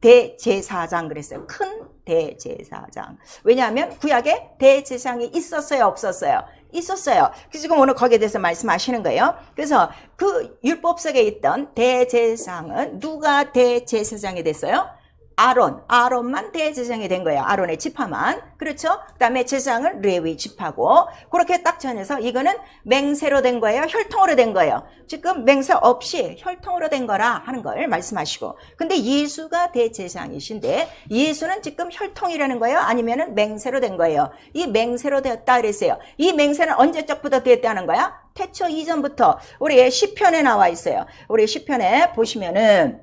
대제사장 그랬어요. 큰 대제사장. 왜냐하면 구약에 대제사장이 있었어요, 없었어요? 있었어요. 그래서 지금 오늘 거기에 대해서 말씀하시는 거예요. 그래서 그 율법 속에 있던 대제사장은 누가 대제사장이 됐어요? 아론만 대제사장이 된 거예요. 아론의 지파만. 그렇죠? 그 다음에 제사장은 레위 지파고 그렇게 딱 전해서 이거는 맹세로 된 거예요? 혈통으로 된 거예요? 지금 맹세 없이 혈통으로 된 거라 하는 걸 말씀하시고 근데 예수가 대제사장이신데 예수는 지금 혈통이라는 거예요? 아니면은 맹세로 된 거예요? 이 맹세로 되었다 그랬어요. 이 맹세는 언제적부터 되었다는 거야? 태초 이전부터 우리 시편에 나와 있어요. 우리 시편에 보시면은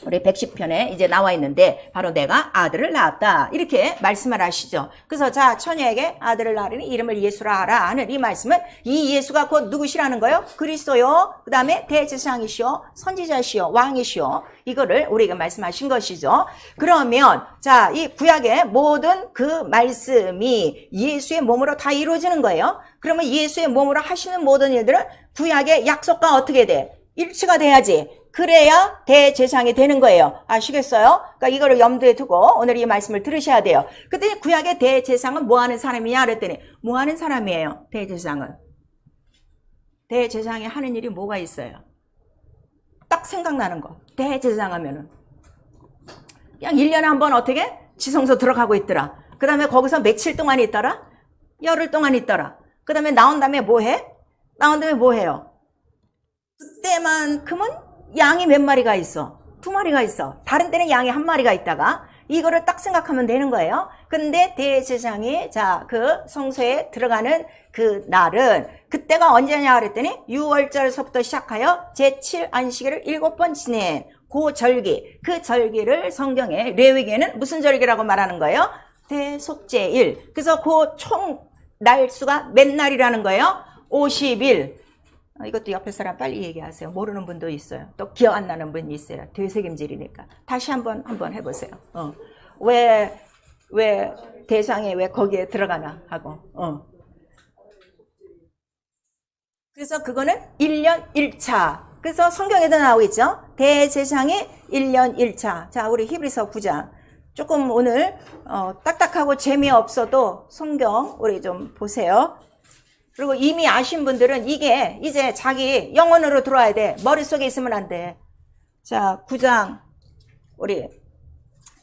우리 110편에 이제 나와 있는데 바로 내가 아들을 낳았다 이렇게 말씀을 하시죠. 그래서 자 처녀에게 아들을 낳으니 이름을 예수라 하라 하는 이 말씀은 이 예수가 곧 누구시라는 거예요? 그리스도요. 그 다음에 대제사장이시오, 선지자시오, 왕이시오. 이거를 우리에게 말씀하신 것이죠. 그러면 자 이 구약의 모든 그 말씀이 예수의 몸으로 다 이루어지는 거예요. 그러면 예수의 몸으로 하시는 모든 일들은 구약의 약속과 어떻게 돼? 일치가 돼야지. 그래야 대제사장이 되는 거예요. 아시겠어요? 그러니까 이거를 염두에 두고 오늘 이 말씀을 들으셔야 돼요. 그때 구약의 대제사장은 뭐 하는 사람이냐 그랬더니 뭐 하는 사람이에요? 대제사장은. 대제사장이 하는 일이 뭐가 있어요? 딱 생각나는 거. 대제사장 하면은 그냥 1년에 한 번 어떻게? 지성소 들어가고 있더라. 그 다음에 거기서 며칠 동안 있더라? 열흘 동안 있더라. 그 다음에 나온 다음에 뭐 해? 나온 다음에 뭐 해요? 그때만큼은 양이 몇 마리가 있어? 2마리가 있어. 다른 때는 양이 1마리가 있다가 이거를 딱 생각하면 되는 거예요. 근데 대제사장이 자, 그 성소에 들어가는 그 날은 그때가 언제냐 그랬더니 6월절서부터 시작하여 제7안식일을 7번 지낸 그 절기, 그 절기를 성경에 레위기에는 무슨 절기라고 말하는 거예요? 대속죄일. 그래서 그 총 날수가 몇 날이라는 거예요? 50일. 이것도 옆에 사람 빨리 얘기하세요. 모르는 분도 있어요. 또 기억 안 나는 분이 있어요. 되새김질이니까. 다시 한번 해보세요. 왜 대상에 왜 거기에 들어가나 하고. 그래서 그거는 1년 1차. 그래서 성경에도 나오고 있죠. 대제사장이 1년 1차. 자, 우리 히브리서 9장. 조금 오늘 딱딱하고 재미없어도 성경 우리 좀 보세요. 그리고 이미 아신 분들은 이게 이제 자기 영혼으로 들어와야 돼. 머릿속에 있으면 안 돼. 자, 9장 우리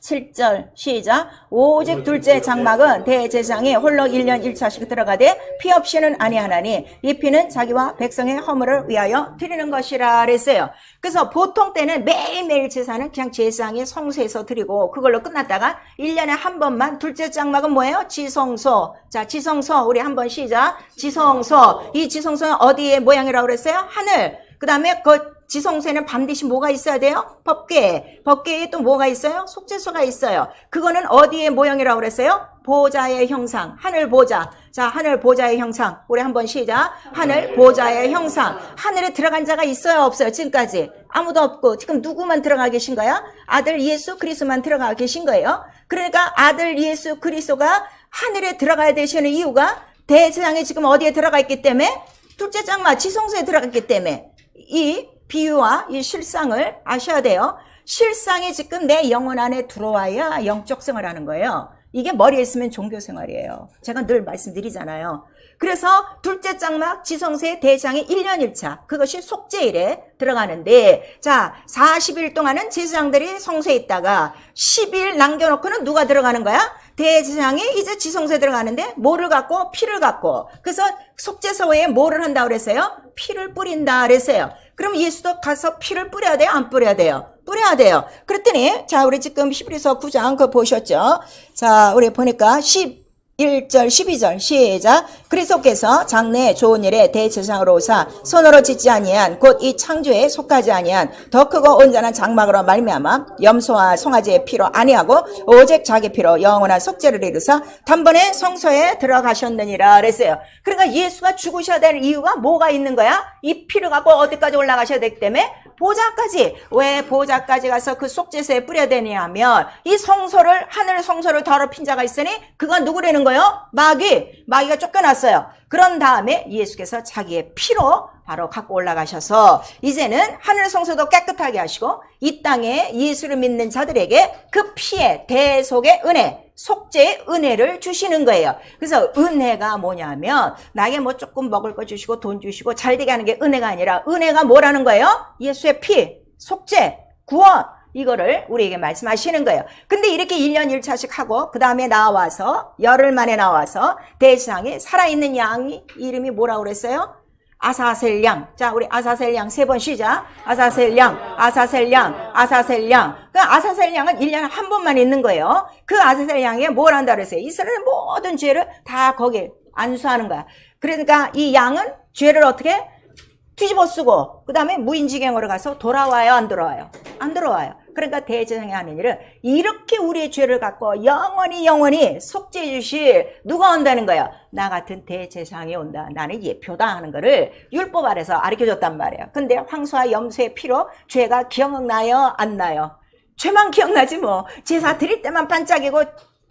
7절 시작. 오직 둘째 장막은 대제사장이 홀로 1년 1차씩 들어가되 피 없이는 아니하나니 이 피는 자기와 백성의 허물을 위하여 드리는 것이라 그랬어요. 그래서 보통 때는 매일매일 제사는 그냥 제사장이 성소에서 드리고 그걸로 끝났다가 1년에 한 번만 둘째 장막은 뭐예요? 지성소. 자, 지성소 우리 한번 시작. 지성소. 이 지성소는 어디의 모양이라고 그랬어요? 하늘. 그 다음에 그 지성소에는 반드시 뭐가 있어야 돼요? 법궤. 법궤에 또 뭐가 있어요? 속죄소가 있어요. 그거는 어디의 모형이라고 그랬어요? 보좌의 형상. 하늘 보좌. 자, 하늘 보좌의 형상. 우리 한번 시작. 하늘 보좌의 형상. 하늘에 들어간 자가 있어요? 없어요? 지금까지? 아무도 없고 지금 누구만 들어가 계신 거야? 아들 예수 그리스도만 들어가 계신 거예요. 그러니까 아들 예수 그리스도가 하늘에 들어가야 되시는 이유가 대제사장이 지금 어디에 들어가 있기 때문에 둘째 장막 지성소에 들어갔기 때문에 이 비유와 이 실상을 아셔야 돼요. 실상이 지금 내 영혼 안에 들어와야 영적 생활하는 거예요. 이게 머리에 있으면 종교 생활이에요. 제가 늘 말씀드리잖아요. 그래서 둘째 장막 지성소의 대장이 1년 1차 그것이 속죄일에 들어가는데 자 40일 동안은 제사장들이 성소에 있다가 10일 남겨놓고는 누가 들어가는 거야? 대제사장이 이제 지성소에 들어가는데 뭐를 갖고? 피를 갖고. 그래서 속죄소에 뭐를 한다고 그랬어요? 피를 뿌린다 그랬어요. 그럼 예수도 가서 피를 뿌려야 돼요? 안 뿌려야 돼요? 뿌려야 돼요. 그랬더니 자 우리 지금 히브리서 9장 그거 보셨죠? 자 우리 보니까 11절 12절 시작. 그리스도께서 장래에 좋은 일에 대제사장으로 오사 손으로 짓지 아니한 곧 이 창조에 속하지 아니한 더 크고 온전한 장막으로 말미암아 염소와 송아지의 피로 아니하고 오직 자기 피로 영원한 속죄를 이루사 단번에 성소에 들어가셨느니라 그랬어요. 그러니까 예수가 죽으셔야 될 이유가 뭐가 있는 거야? 이 피를 갖고 어디까지 올라가셔야 되기 때문에 보좌까지. 왜 보좌까지 가서 그 속죄소에 뿌려야 되냐면 이 성소를 하늘 성소를 더럽힌 자가 있으니 그건 누구라는 거예요? 마귀가 쫓겨났어요. 그런 다음에 예수께서 자기의 피로 바로 갖고 올라가셔서 이제는 하늘 성소도 깨끗하게 하시고 이 땅에 예수를 믿는 자들에게 그 피의 대속의 은혜 속죄의 은혜를 주시는 거예요. 그래서 은혜가 뭐냐면 나에게 뭐 조금 먹을 거 주시고 돈 주시고 잘 되게 하는 게 은혜가 아니라 은혜가 뭐라는 거예요? 예수의 피, 속죄, 구원 이거를 우리에게 말씀하시는 거예요. 근데 이렇게 1년 1차씩 하고 그 다음에 나와서 열흘 만에 나와서 대제사장이 살아있는 양이 이름이 뭐라고 그랬어요? 아사셀 양. 자, 우리 아사셀 양 세 번 시작. 아사셀 양, 아사셀 양, 아사셀 양. 그 아사셀 양은 1년에 한 번만 있는 거예요. 그 아사셀 양이 뭘 한다 그랬어요? 이스라엘의 모든 죄를 다 거기에 안수하는 거야. 그러니까 이 양은 죄를 어떻게? 뒤집어 쓰고 그 다음에 무인지경으로 가서 돌아와요? 안 돌아와요? 안 돌아와요. 그러니까 대제사장이 하는 일은 이렇게 우리의 죄를 갖고 영원히 속죄해 주실 누가 온다는 거예요? 나 같은 대제사장이 온다. 나는 예표다 하는 거를 율법 아래서 가르쳐줬단 말이에요. 근데 황소와 염소의 피로 죄가 기억나요? 안 나요? 죄만 기억나지 뭐. 제사 드릴 때만 반짝이고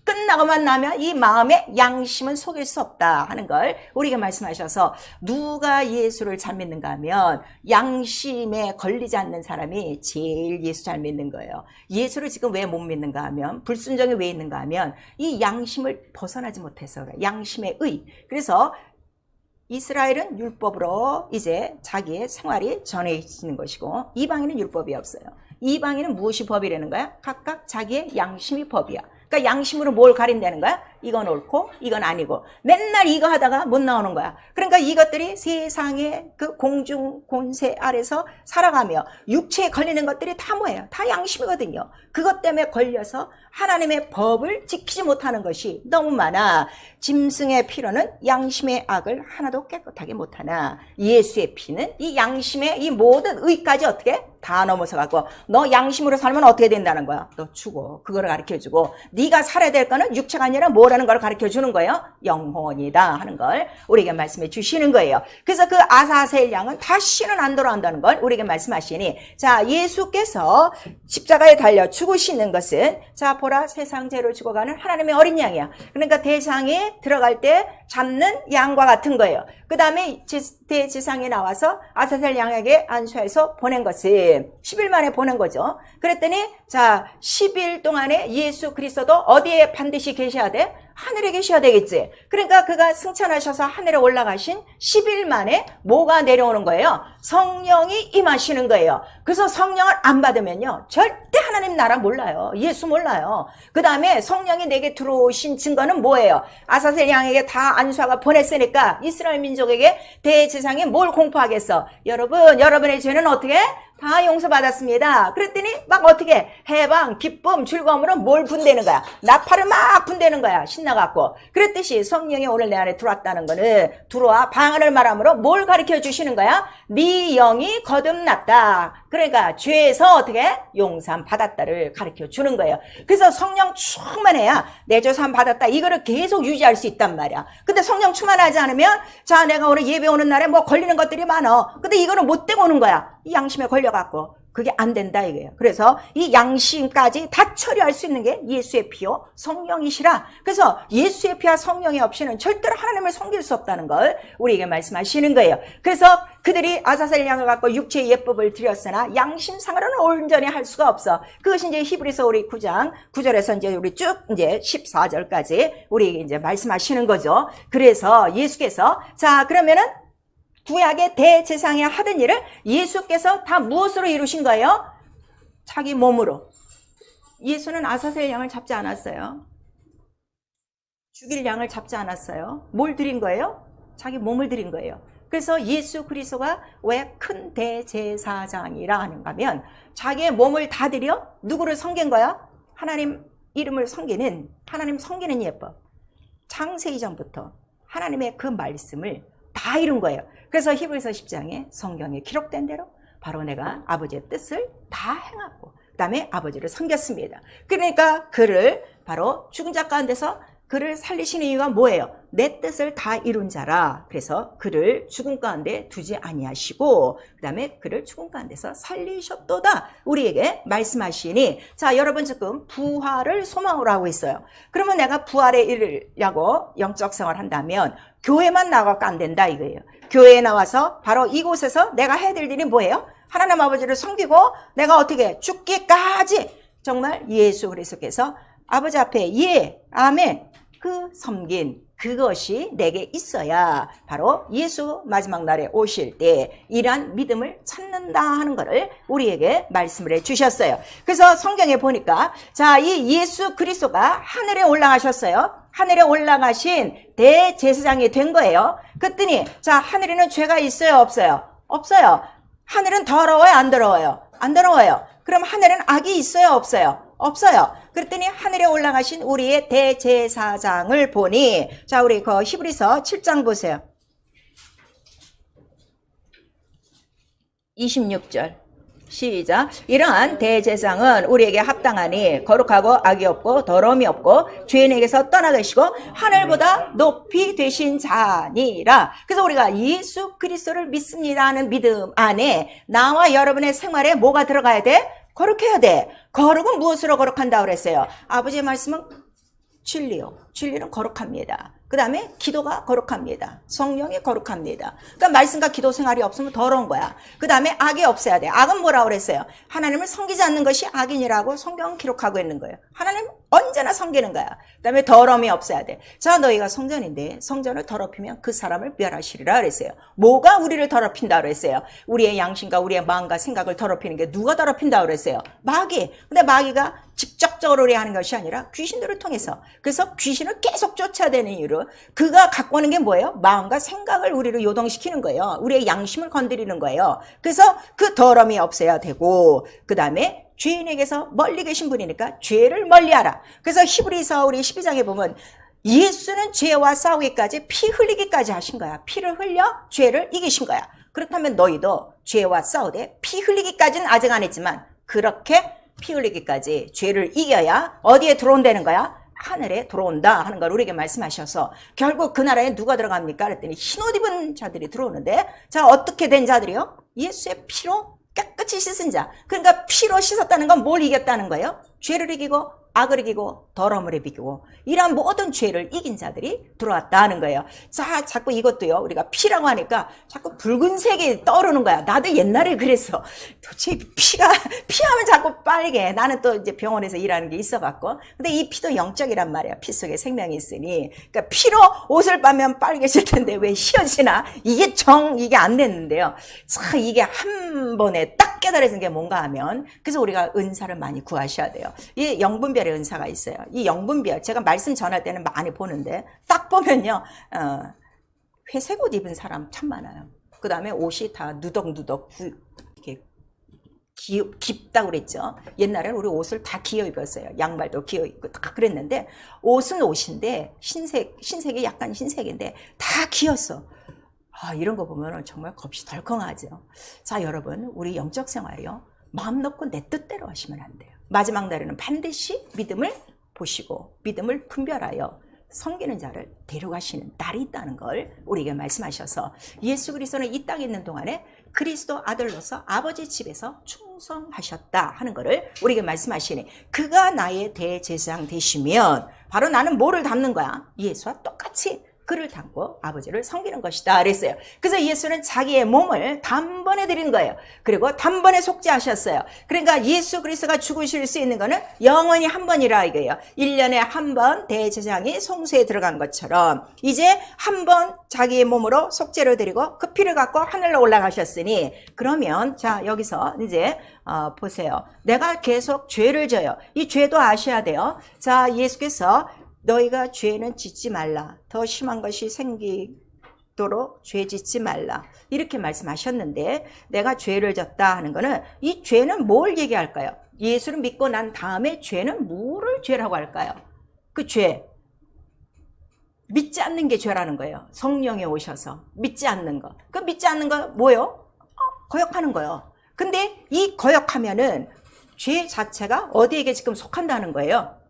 끝나고만 나면 이 마음의 양심은 속일 수 없다 하는 걸 우리에게 말씀하셔서 누가 예수를 잘 믿는가 하면 양심에 걸리지 않는 사람이 제일 예수 잘 믿는 거예요. 예수를 지금 왜 못 믿는가 하면 불순종이 왜 있는가 하면 이 양심을 벗어나지 못해서 그래요. 양심의 의. 그래서 이스라엘은 율법으로 이제 자기의 생활이 전해지는 것이고 이방인은 율법이 없어요. 이방인은 무엇이 법이라는 거야? 각각 자기의 양심이 법이야. 그러니까 양심으로 뭘 가린다는 거야? 이건 옳고 이건 아니고 맨날 이거 하다가 못 나오는 거야. 그러니까 이것들이 세상의 그 공중 권세 아래서 살아가며 육체에 걸리는 것들이 다 뭐예요? 다 양심이거든요. 그것 때문에 걸려서 하나님의 법을 지키지 못하는 것이 너무 많아. 짐승의 피로는 양심의 악을 하나도 깨끗하게 못하나 예수의 피는 이 양심의 이 모든 의까지 어떻게 다 넘어서 갖고 너 양심으로 살면 어떻게 된다는 거야? 너 죽어. 그거를 가르쳐주고 네가 살아야 될 거는 육체가 아니라 뭐라는 걸 가르쳐주는 거예요? 영혼이다 하는 걸 우리에게 말씀해 주시는 거예요. 그래서 그 아사셀 양은 다시는 안 돌아온다는 걸 우리에게 말씀하시니, 자, 예수께서 십자가에 달려 죽으시는 것은, 자, 보라, 세상 죄를 죽어가는 하나님의 어린 양이야. 그러니까 대상에 들어갈 때 잡는 양과 같은 거예요. 그 다음에 대제사장이 나와서 아사셀 양에게 안수해서 보낸 것은 10일 만에 보낸 거죠. 그랬더니 자, 10일 동안에 예수 그리스도도 어디에 반드시 계셔야 돼? 하늘에 계셔야 되겠지. 그러니까 그가 승천하셔서 하늘에 올라가신 10일 만에 뭐가 내려오는 거예요? 성령이 임하시는 거예요. 그래서 성령을 안 받으면요, 절대 하나님 나라 몰라요. 예수 몰라요. 그 다음에 성령이 내게 들어오신 증거는 뭐예요? 아사셀 양에게 다 안수하가 보냈으니까 이스라엘 민족에게 대제사장이 뭘 공포하겠어? 여러분, 여러분의 죄는 어떻게? 다 용서받았습니다. 그랬더니 막 어떻게 해방, 기쁨, 즐거움으로 뭘 분대는 거야? 나팔을 막 분대는 거야. 신나갖고. 그랬듯이 성령이 오늘 내 안에 들어왔다는 거는 들어와 방언을 말함으로 뭘 가르쳐 주시는 거야? 네 영이 거듭났다. 그러니까 죄에서 어떻게 용서함 받았다를 가르쳐 주는 거예요. 그래서 성령 충만해야 내 죄 사함 받았다. 이거를 계속 유지할 수 있단 말이야. 근데 성령 충만하지 않으면, 자, 내가 오늘 예배 오는 날에 뭐 걸리는 것들이 많어. 근데 이거는 못 되고 오는 거야. 이 양심에 걸려갖고. 그게 안 된다 이거예요. 그래서 이 양심까지 다 처리할 수 있는 게 예수의 피요 성령이시라. 그래서 예수의 피와 성령이 없이는 절대로 하나님을 섬길 수 없다는 걸 우리에게 말씀하시는 거예요. 그래서 그들이 아사셀 양을 갖고 육체의 예법을 드렸으나 양심상으로는 온전히 할 수가 없어. 그것이 이제 히브리서 우리 9장 9절에서 이제 우리 쭉 이제 14절까지 우리에게 이제 말씀하시는 거죠. 그래서 예수께서, 자, 그러면은 구약의 대제사장이 하던 일을 예수께서 다 무엇으로 이루신 거예요? 자기 몸으로. 예수는 아사셀 양을 잡지 않았어요. 죽일 양을 잡지 않았어요. 뭘 드린 거예요? 자기 몸을 드린 거예요. 그래서 예수 그리스도가 왜 큰 대제사장이라 하는가 하면 자기의 몸을 다 드려 누구를 섬긴 거야? 하나님 이름을 섬기는, 하나님 섬기는 예법. 창세 이전부터 하나님의 그 말씀을 다 이룬 거예요. 그래서 히브리서 10장에 성경에 기록된 대로 바로 내가 아버지의 뜻을 다 행하고 그 다음에 아버지를 섬겼습니다. 그러니까 그를 바로 죽은 자 가운데서 그를 살리시는 이유가 뭐예요? 내 뜻을 다 이룬 자라. 그래서 그를 죽음 가운데 두지 아니하시고 그 다음에 그를 죽음 가운데서 살리셨도다 우리에게 말씀하시니, 자, 여러분 지금 부활을 소망으로 하고 있어요. 그러면 내가 부활에 이르려고 영적 생활을 한다면 교회만 나가고 안 된다 이거예요. 교회에 나와서 바로 이곳에서 내가 해야 될 일이 뭐예요? 하나님 아버지를 섬기고 내가 어떻게 죽기까지 정말 예수 그리스도께서 아버지 앞에 예, 아멘, 그 섬긴 그것이 내게 있어야 바로 예수 마지막 날에 오실 때 이러한 믿음을 찾는다 하는 것을 우리에게 말씀을 해 주셨어요. 그래서 성경에 보니까, 자, 이 예수 그리스도가 하늘에 올라가셨어요. 하늘에 올라가신 대제사장이 된 거예요. 그랬더니, 자, 하늘에는 죄가 있어요, 없어요? 없어요. 하늘은 더러워요, 안 더러워요? 안 더러워요. 그럼 하늘은 악이 있어요, 없어요? 없어요. 그랬더니 하늘에 올라가신 우리의 대제사장을 보니, 자, 우리 그 히브리서 7장 보세요. 26절 시작. 이러한 대제사장은 우리에게 합당하니 거룩하고 악이 없고 더러움이 없고 죄인에게서 떠나 계시고 하늘보다 높이 되신 자니라. 그래서 우리가 예수 그리스도를 믿습니다 하는 믿음 안에 나와 여러분의 생활에 뭐가 들어가야 돼? 거룩해야 돼. 거룩은 무엇으로 거룩한다 그랬어요? 아버지의 말씀은 진리요. 진리는 거룩합니다. 그 다음에 기도가 거룩합니다. 성령이 거룩합니다. 그러니까 말씀과 기도 생활이 없으면 더러운 거야. 그 다음에 악이 없어야 돼. 악은 뭐라고 그랬어요? 하나님을 섬기지 않는 것이 악인이라고 성경은 기록하고 있는 거예요. 하나님 언제나 섬기는 거야. 그 다음에 더러움이 없어야 돼. 자, 너희가 성전인데 성전을 더럽히면 그 사람을 멸하시리라 그랬어요. 뭐가 우리를 더럽힌다 그랬어요? 우리의 양심과 우리의 마음과 생각을 더럽히는 게 누가 더럽힌다 그랬어요? 마귀. 근데 마귀가 직접적으로 우리 하는 것이 아니라 귀신들을 통해서. 그래서 귀신 당신을 계속 쫓아대는 이유로 그가 갖고 오는 게 뭐예요? 마음과 생각을 우리를 요동시키는 거예요. 우리의 양심을 건드리는 거예요. 그래서 그 더러움이 없어야 되고, 그 다음에 죄인에게서 멀리 계신 분이니까 죄를 멀리하라. 그래서 히브리서 우리 12장에 보면 예수는 죄와 싸우기까지 피 흘리기까지 하신 거야. 피를 흘려 죄를 이기신 거야. 그렇다면 너희도 죄와 싸우되 피 흘리기까지는 아직 안 했지만 그렇게 피 흘리기까지 죄를 이겨야 어디에 들어온다는 거야? 하늘에 들어온다 하는 걸 우리에게 말씀하셔서 결국 그 나라에 누가 들어갑니까? 그랬더니 흰옷 입은 자들이 들어오는데, 자, 어떻게 된 자들이요? 예수의 피로 깨끗이 씻은 자. 그러니까 피로 씻었다는 건 뭘 이겼다는 거예요? 죄를 이기고 악을 이기고 더러움을 이기고 이런 모든 죄를 이긴 자들이 들어왔다는 거예요. 자, 자꾸 이것도요, 우리가 피라고 하니까 자꾸 붉은색이 떠오르는 거야. 나도 옛날에 그랬어. 도대체 피하면 자꾸 빨개. 나는 또 이제 병원에서 일하는 게 있어갖고. 근데 이 피도 영적이란 말이야. 피 속에 생명이 있으니. 그러니까 피로 옷을 빨면 빨개질 텐데 왜 희어지나? 이게 안 됐는데요. 자, 이게 한 번에 딱 깨달아진 게 뭔가 하면, 그래서 우리가 은사를 많이 구하셔야 돼요. 이 영분별의 은사가 있어요. 이 영분별, 제가 말씀 전할 때는 많이 보는데 딱 보면요, 회색 옷 입은 사람 참 많아요. 그 다음에 옷이 다 누덕누덕 이렇게 깊다고 그랬죠. 옛날에는 우리 옷을 다 기어 입었어요. 양말도 기어 입고 다 그랬는데, 옷은 옷인데 신색이 약간 흰색인데 다 기었어. 이런 거 보면 정말 겁이 덜컹하죠. 자, 여러분, 우리 영적 생활이요, 마음 놓고 내 뜻대로 하시면 안 돼요. 마지막 날에는 반드시 믿음을 보시고 믿음을 분별하여 섬기는 자를 데려가시는 날이 있다는 걸 우리에게 말씀하셔서, 예수 그리스도는 이 땅에 있는 동안에 그리스도 아들로서 아버지 집에서 충성하셨다 하는 것을 우리에게 말씀하시니, 그가 나의 대제사장 되시면 바로 나는 뭐를 담는 거야? 예수와 똑같이 그를 담고 아버지를 섬기는 것이다 그랬어요. 그래서 예수는 자기의 몸을 단번에 드린 거예요. 그리고 단번에 속죄하셨어요. 그러니까 예수 그리스도가 죽으실 수 있는 거는 영원히 한 번이라 이거예요. 1년에 한 번 대제사장이 성소에 들어간 것처럼 이제 한 번 자기의 몸으로 속죄를 드리고 그 피를 갖고 하늘로 올라가셨으니, 그러면 자, 여기서 이제 보세요. 내가 계속 죄를 져요. 이 죄도 아셔야 돼요. 자, 예수께서 너희가 죄는 짓지 말라. 더 심한 것이 생기도록 죄 짓지 말라. 이렇게 말씀하셨는데, 내가 죄를 졌다 하는 거는 이 죄는 뭘 얘기할까요? 예수를 믿고 난 다음에 죄는 뭐를 죄라고 할까요? 그 죄. 믿지 않는 게 죄라는 거예요. 성령이 오셔서 믿지 않는 거. 그 믿지 않는 거 뭐예요? 거역하는 거예요. 근데 이 거역하면은 죄 자체가 어디에게 지금 속한다는 거예요?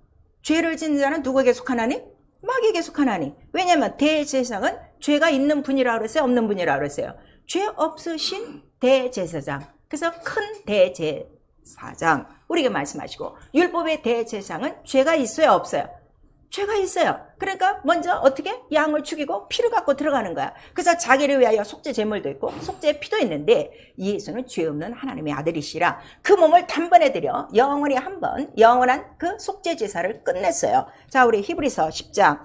죄를 짓는 자는 누구에게 속하나니? 마귀에게 속하나니. 왜냐하면 대제사장은 죄가 있는 분이라고 그랬어요? 없는 분이라고 그랬어요? 죄 없으신 대제사장. 그래서 큰 대제사장 우리에게 말씀하시고, 율법의 대제사장은 죄가 있어요? 없어요? 죄가 있어요. 그러니까 먼저 어떻게? 양을 죽이고 피를 갖고 들어가는 거야. 그래서 자기를 위하여 속죄 제물도 있고 속죄 피도 있는데, 예수는 죄 없는 하나님의 아들이시라 그 몸을 단번에 드려 영원히 한 번 영원한 그 속죄 제사를 끝냈어요. 자, 우리 히브리서 10장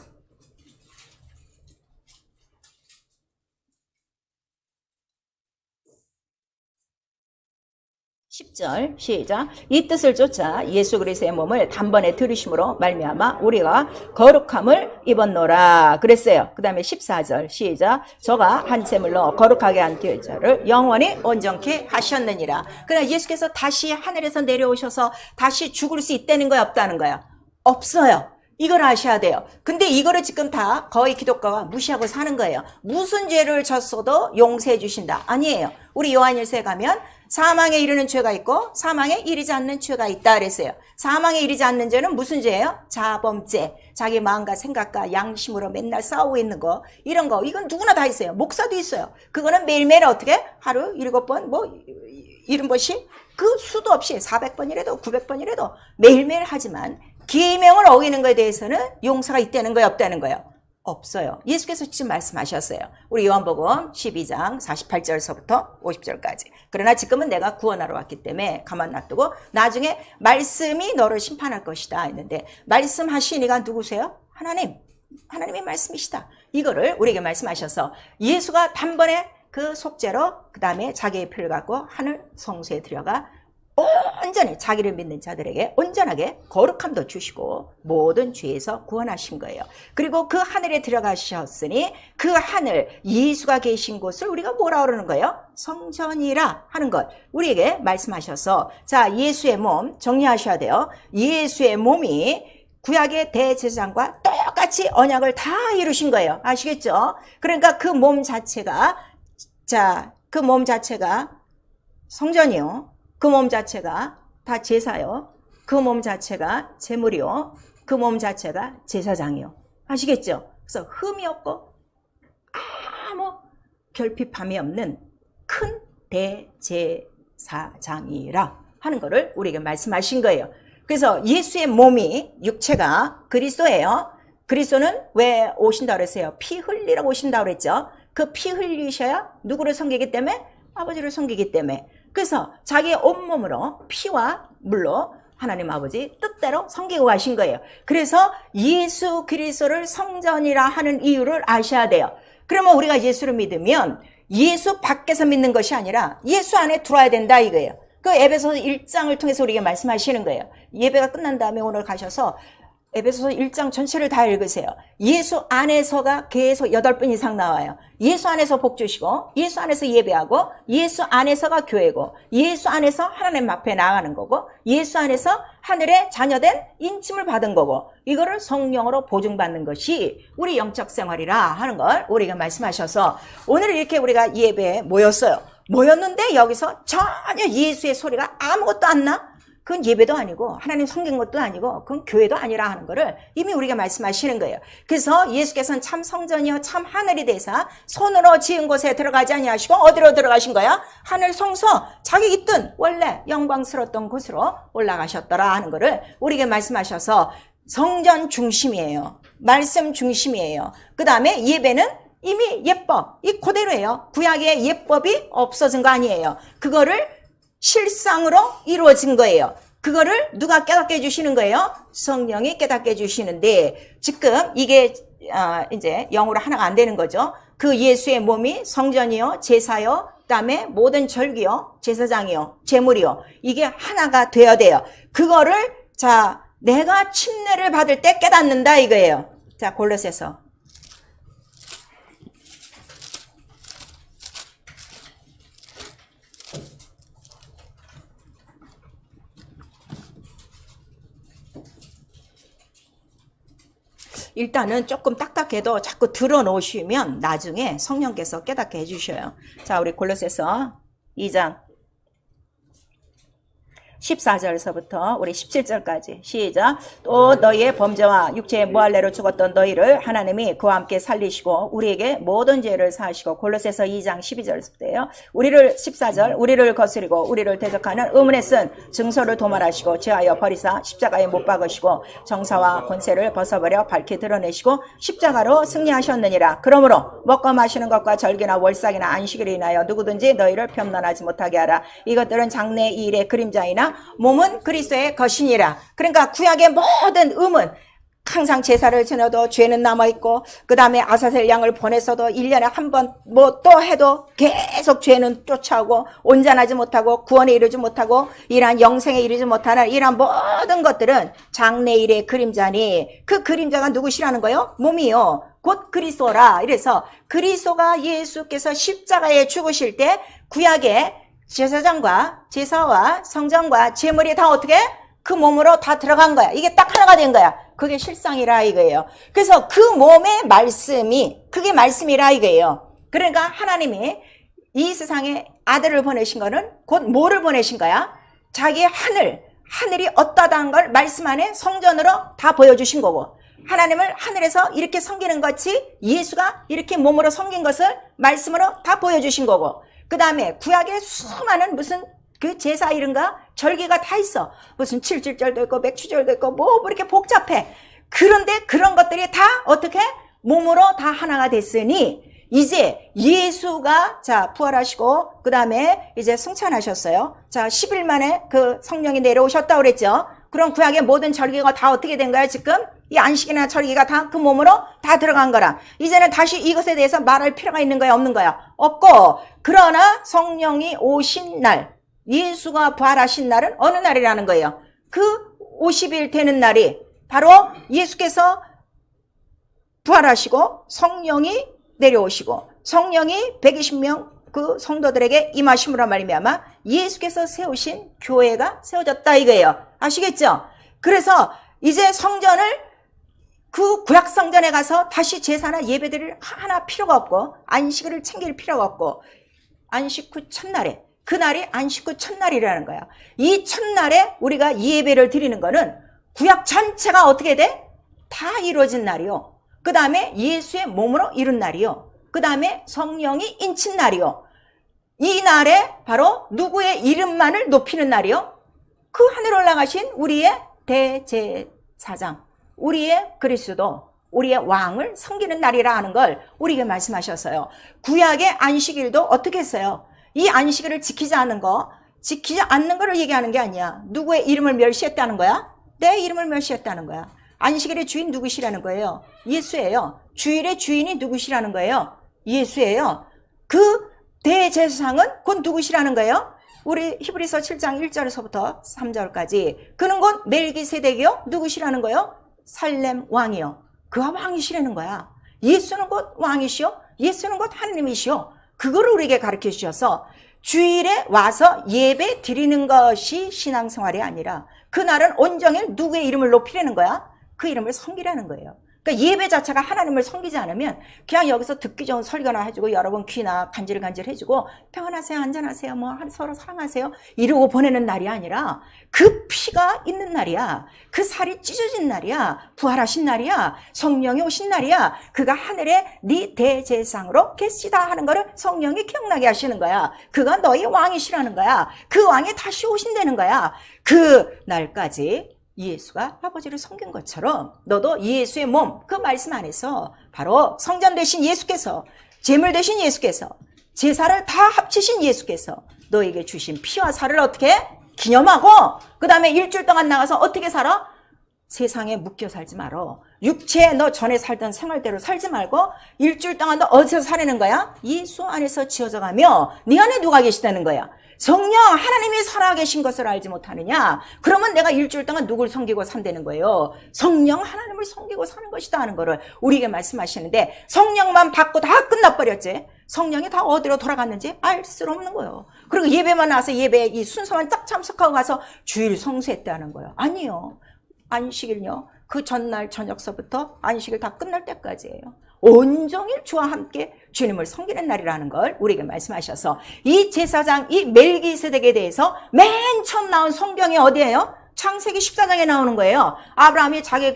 10절 시작. 이 뜻을 쫓아 예수 그리스도의 몸을 단번에 들이심으로 말미암아 우리가 거룩함을 입었노라 그랬어요. 그 다음에 14절 시작. 저가 한 제물로 거룩하게 한 죄자를 영원히 온전케 하셨느니라. 그러나 예수께서 다시 하늘에서 내려오셔서 다시 죽을 수 있다는 거야, 없다는 거야? 없어요. 이걸 아셔야 돼요. 근데 이거를 지금 다 거의 기독교가 무시하고 사는 거예요. 무슨 죄를 졌어도 용서해 주신다. 아니에요. 우리 요한일서에 가면 사망에 이르는 죄가 있고 사망에 이르지 않는 죄가 있다 그랬어요. 사망에 이르지 않는 죄는 무슨 죄예요? 자범죄. 자기 마음과 생각과 양심으로 맨날 싸우고 있는 거, 이런 거, 이건 누구나 다 있어요. 목사도 있어요. 그거는 매일매일 어떻게? 하루 7번 이런 것이 그 수도 없이 400번이라도 900번이라도 매일매일 하지만 계명을 어기는 것에 대해서는 용서가 있다는 거예요, 없다는 거예요? 없어요. 예수께서 직접 말씀하셨어요. 우리 요한복음 12장 48절서부터 50절까지. 그러나 지금은 내가 구원하러 왔기 때문에 가만 놔두고 나중에 말씀이 너를 심판할 것이다 했는데, 말씀하신 이가 누구세요? 하나님의 말씀이시다. 이거를 우리에게 말씀하셔서 예수가 단번에 그 속죄로 그 다음에 자기의 피를 갖고 하늘 성소에 들여가 온전히 자기를 믿는 자들에게 온전하게 거룩함도 주시고 모든 죄에서 구원하신 거예요. 그리고 그 하늘에 들어가셨으니 그 하늘 예수가 계신 곳을 우리가 뭐라 그러는 거예요? 성전이라 하는 것 우리에게 말씀하셔서 자 예수의 몸 정리하셔야 돼요. 예수의 몸이 구약의 대제사장과 똑같이 언약을 다 이루신 거예요. 아시겠죠? 그러니까 그 몸 자체가 그 몸 자체가 성전이요. 그 몸 자체가 다 제사요. 그 몸 자체가 제물이요. 그 몸 자체가 제사장이요. 아시겠죠? 그래서 흠이 없고 아무 결핍함이 없는 큰 대제사장이라 하는 것을 우리에게 말씀하신 거예요. 그래서 예수의 몸이 육체가 그리스도예요. 그리스도는 왜 오신다고 그랬어요? 피 흘리라고 오신다고 그랬죠. 그 피 흘리셔야 누구를 섬기기 때문에? 아버지를 섬기기 때문에. 그래서 자기의 온몸으로 피와 물로 하나님 아버지 뜻대로 섬기고 가신 거예요. 그래서 예수 그리스도를 성전이라 하는 이유를 아셔야 돼요. 그러면 우리가 예수를 믿으면 예수 밖에서 믿는 것이 아니라 예수 안에 들어와야 된다 이거예요. 그 에베소서 1장을 통해서 우리에게 말씀하시는 거예요. 예배가 끝난 다음에 오늘 가셔서 에베소서 1장 전체를 다 읽으세요. 예수 안에서가 계속 8번 이상 나와요. 예수 안에서 복 주시고 예수 안에서 예배하고 예수 안에서가 교회고 예수 안에서 하나님 앞에 나아가는 거고 예수 안에서 하늘의 자녀된 인침을 받은 거고 이거를 성령으로 보증받는 것이 우리 영적 생활이라 하는 걸 우리가 말씀하셔서 오늘 이렇게 우리가 예배에 모였어요. 모였는데 여기서 전혀 예수의 소리가 아무것도 안 나? 그건 예배도 아니고 하나님 섬긴 것도 아니고 그건 교회도 아니라 하는 거를 이미 우리가 말씀하시는 거예요. 그래서 예수께서는 참 성전이요 참 하늘이 되사 손으로 지은 곳에 들어가지 아니하시고 어디로 들어가신 거야? 하늘 성소 자기 있던 원래 영광스러웠던 곳으로 올라가셨더라 하는 거를 우리에게 말씀하셔서 성전 중심이에요. 말씀 중심이에요. 그 다음에 예배는 이미 예법 이 그대로예요. 구약의 예법이 없어진 거 아니에요. 그거를 실상으로 이루어진 거예요. 그거를 누가 깨닫게 해주시는 거예요? 성령이 깨닫게 해주시는데 지금 이게 이제 영으로 하나가 안 되는 거죠. 그 예수의 몸이 성전이요, 제사요, 그다음에 모든 절기요, 제사장이요, 제물이요. 이게 하나가 되어야 돼요. 그거를 자 내가 침례를 받을 때 깨닫는다 이거예요. 자 골로새서 일단은 조금 딱딱해도 자꾸 들어놓으시면 나중에 성령께서 깨닫게 해주셔요. 자, 우리 골로새서 2장 14절에서부터 우리 17절까지 시작. 또 너희의 범죄와 육체의 무할례로 죽었던 너희를 하나님이 그와 함께 살리시고 우리에게 모든 죄를 사하시고 골로새서 2장 12절부터예요. 우리를 14절 우리를 거스리고 우리를 대적하는 의문에 쓴 증서를 도말하시고 죄하여 버리사 십자가에 못 박으시고 정사와 권세를 벗어버려 밝히 드러내시고 십자가로 승리하셨느니라. 그러므로 먹고 마시는 것과 절기나 월삭이나 안식일을 인하여 누구든지 너희를 편론하지 못하게 하라. 이것들은 장래 이 일의 그림자이나 몸은 그리스도의 것이니라. 그러니까 구약의 모든 음은 항상 제사를 지내도 죄는 남아있고 그 다음에 아사셀 양을 보내서도 1년에 한 번 뭐 또 해도 계속 죄는 쫓아오고 온전하지 못하고 구원에 이르지 못하고 이러한 영생에 이르지 못하는 이러한 모든 것들은 장래일의 그림자니 그 그림자가 누구시라는 거예요? 몸이요. 곧 그리스도라. 이래서 그리스도가 예수께서 십자가에 죽으실 때 구약의 제사장과 제사와 성전과 제물이 다 어떻게? 그 몸으로 다 들어간 거야. 이게 딱 하나가 된 거야. 그게 실상이라 이거예요. 그래서 그 몸의 말씀이 그게 말씀이라 이거예요. 그러니까 하나님이 이 세상에 아들을 보내신 거는 곧 뭐를 보내신 거야? 자기의 하늘이 어떠다는 걸 말씀 안에 성전으로 다 보여주신 거고 하나님을 하늘에서 이렇게 섬기는 것이 예수가 이렇게 몸으로 섬긴 것을 말씀으로 다 보여주신 거고 그 다음에 구약에 수많은 무슨 그 제사 이른가 절기가 다 있어. 무슨 칠칠절도 있고 맥추절도 있고 뭐 이렇게 복잡해. 그런데 그런 것들이 다 어떻게 몸으로 다 하나가 됐으니 이제 예수가 자 부활하시고 그 다음에 이제 승천하셨어요. 자 10일 만에 그 성령이 내려오셨다고 그랬죠. 그럼 구약의 모든 절기가 다 어떻게 된 거야 지금? 이 안식이나 절기가 다 그 몸으로 다 들어간 거라. 이제는 다시 이것에 대해서 말할 필요가 있는 거야 없는 거야? 없고 그러나 성령이 오신 날 예수가 부활하신 날은 어느 날이라는 거예요? 그 50일 되는 날이 바로 예수께서 부활하시고 성령이 내려오시고 성령이 120명 그 성도들에게 임하심으로 말미암아 예수께서 세우신 교회가 세워졌다 이거예요. 아시겠죠? 그래서 이제 성전을 그 구약 성전에 가서 다시 제사나 예배들을 하나 필요가 없고 안식일을 챙길 필요가 없고 안식 후 첫날에 그날이 안식 후 첫날이라는 거야. 이 첫날에 우리가 예배를 드리는 거는 구약 전체가 어떻게 돼? 다 이루어진 날이요. 그 다음에 예수의 몸으로 이룬 날이요. 그 다음에 성령이 인친 날이요. 이 날에 바로 누구의 이름만을 높이는 날이요. 그 하늘 올라가신 우리의 대제사장, 우리의 그리스도, 우리의 왕을 섬기는 날이라 하는 걸 우리에게 말씀하셨어요. 구약의 안식일도 어떻게 했어요? 이 안식일을 지키지 않는 거를 얘기하는 게 아니야. 누구의 이름을 멸시했다는 거야? 내 이름을 멸시했다는 거야. 안식일의 주인 누구시라는 거예요? 예수예요. 주일의 주인이 누구시라는 거예요? 예수예요. 그 대제사장은 곧 누구시라는 거예요? 우리 히브리서 7장 1절에서부터 3절까지 그는 곧 멜기세덱이요. 누구시라는 거예요? 살렘 왕이요. 그가 왕이시라는 거야. 예수는 곧 왕이시요. 예수는 곧 하느님이시요. 그거를 우리에게 가르쳐 주셔서 주일에 와서 예배 드리는 것이 신앙생활이 아니라 그날은 온종일 누구의 이름을 높이라는 거야? 그 이름을 섬기라는 거예요. 그러니까 예배 자체가 하나님을 섬기지 않으면 그냥 여기서 듣기 좋은 설교나 해주고 여러분 귀나 간질간질 해주고 평안하세요, 안전하세요, 뭐 서로 사랑하세요 이러고 보내는 날이 아니라 그 피가 있는 날이야. 그 살이 찢어진 날이야. 부활하신 날이야. 성령이 오신 날이야. 그가 하늘에 네 대제사장으로 계시다 하는 거를 성령이 기억나게 하시는 거야. 그가 너희 왕이시라는 거야. 그 왕이 다시 오신다는 거야. 그 날까지 예수가 아버지를 섬긴 것처럼 너도 예수의 몸, 그 말씀 안에서 바로 성전 되신 예수께서, 제물 되신 예수께서, 제사를 다 합치신 예수께서 너에게 주신 피와 살을 어떻게 기념하고 그 다음에 일주일 동안 나가서 어떻게 살아? 세상에 묶여 살지 말어. 육체에 너 전에 살던 생활대로 살지 말고 일주일 동안 너 어디서 살아는 거야? 예수 안에서 지어져 가며 네 안에 누가 계시다는 거야? 성령, 하나님이 살아계신 것을 알지 못하느냐? 그러면 내가 일주일 동안 누굴 섬기고 산다는 거예요? 성령, 하나님을 섬기고 사는 것이다 하는 거를 우리에게 말씀하시는데 성령만 받고 다 끝나버렸지? 성령이 다 어디로 돌아갔는지 알 수 없는 거예요. 그리고 예배만 나와서 예배에 이 순서만 딱 참석하고 가서 주일 성수했다는 거예요. 아니요. 안식일요. 그 전날 저녁서부터 안식일 다 끝날 때까지예요. 온종일 주와 함께 주님을 섬기는 날이라는 걸 우리에게 말씀하셔서 이 제사장, 이 멜기세덱에 대해서 맨 처음 나온 성경이 어디예요? 창세기 14장에 나오는 거예요. 아브라함이 자기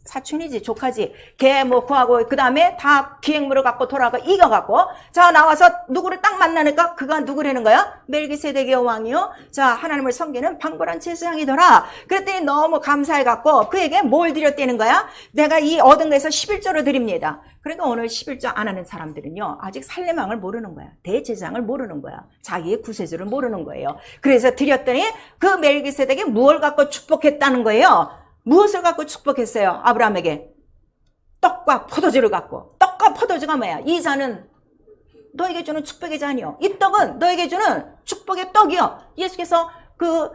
사촌이지, 조카지. 걔 뭐 구하고, 그 다음에 다 기행물을 갖고 돌아가 이겨갖고, 자, 나와서 누구를 딱 만나니까 그가 누구라는 거야? 멜기세덱의 왕이요. 자, 하나님을 섬기는 방불한 제사장이더라. 그랬더니 너무 감사해갖고 그에게 뭘 드렸다는 거야? 내가 이 얻은 거에서 11조를 드립니다. 그러니까 오늘 11조 안 하는 사람들은요, 아직 살레망을 모르는 거야. 대제사장을 모르는 거야. 자기의 구세주를 모르는 거예요. 그래서 드렸더니 그 멜기세덱이 무엇을 갖고 축복했다는 거예요? 무엇을 갖고 축복했어요? 아브라함에게 떡과 포도주를 갖고. 떡과 포도주가 뭐야? 이 잔은 너에게 주는 축복의 잔이요, 이 떡은 너에게 주는 축복의 떡이요. 예수께서 그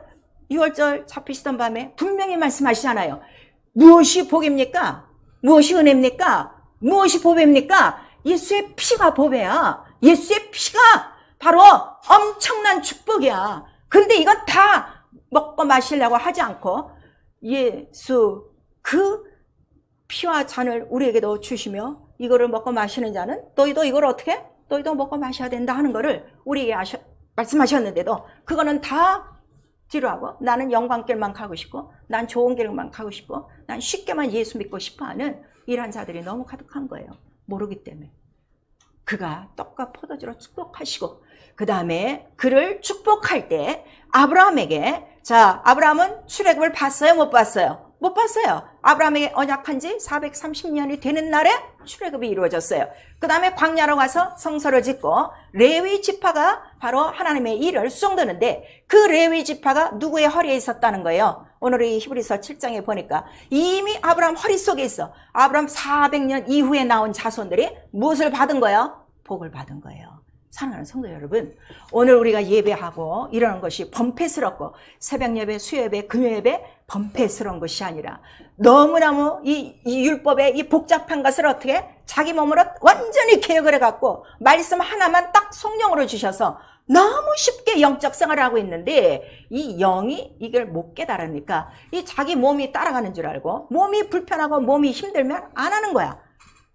6월절 잡히시던 밤에 분명히 말씀하시잖아요. 무엇이 복입니까? 무엇이 은혜입니까? 무엇이 보배입니까? 예수의 피가 보배야. 예수의 피가 바로 엄청난 축복이야. 근데 이건 다 먹고 마시려고 하지 않고 예수 그 피와 잔을 우리에게도 주시며 이거를 먹고 마시는 자는 너희도 이걸 어떻게? 너희도 먹고 마셔야 된다 하는 거를 우리에게 말씀하셨는데도 그거는 다 뒤로하고 나는 영광길만 가고 싶고 난 좋은 길만 가고 싶고 난 쉽게만 예수 믿고 싶어 하는 이런 자들이 너무 가득한 거예요. 모르기 때문에. 그가 떡과 포도주로 축복하시고 그 다음에 그를 축복할 때 아브라함에게, 자, 아브라함은 출애굽을 봤어요? 못 봤어요? 못 봤어요. 아브라함에게 언약한 지 430년이 되는 날에 출애굽이 이루어졌어요. 그 다음에 광야로 가서 성소를 짓고 레위 지파가 바로 하나님의 일을 수종드는데 그 레위 지파가 누구의 허리에 있었다는 거예요? 오늘 이 히브리서 7장에 보니까 이미 아브라함 허리 속에 있어. 아브라함 400년 이후에 나온 자손들이 무엇을 받은 거예요? 복을 받은 거예요. 사랑하는 성도 여러분, 오늘 우리가 예배하고 이러는 것이 범패스럽고 새벽 예배, 수요예배, 금요예배 범패스러운 것이 아니라 너무너무 이 율법의 이 복잡한 것을 어떻게 자기 몸으로 완전히 개혁을 해갖고 말씀 하나만 딱 성령으로 주셔서 너무 쉽게 영적 생활을 하고 있는데 이 영이 이걸 못 깨달으니까 이 자기 몸이 따라가는 줄 알고 몸이 불편하고 몸이 힘들면 안 하는 거야.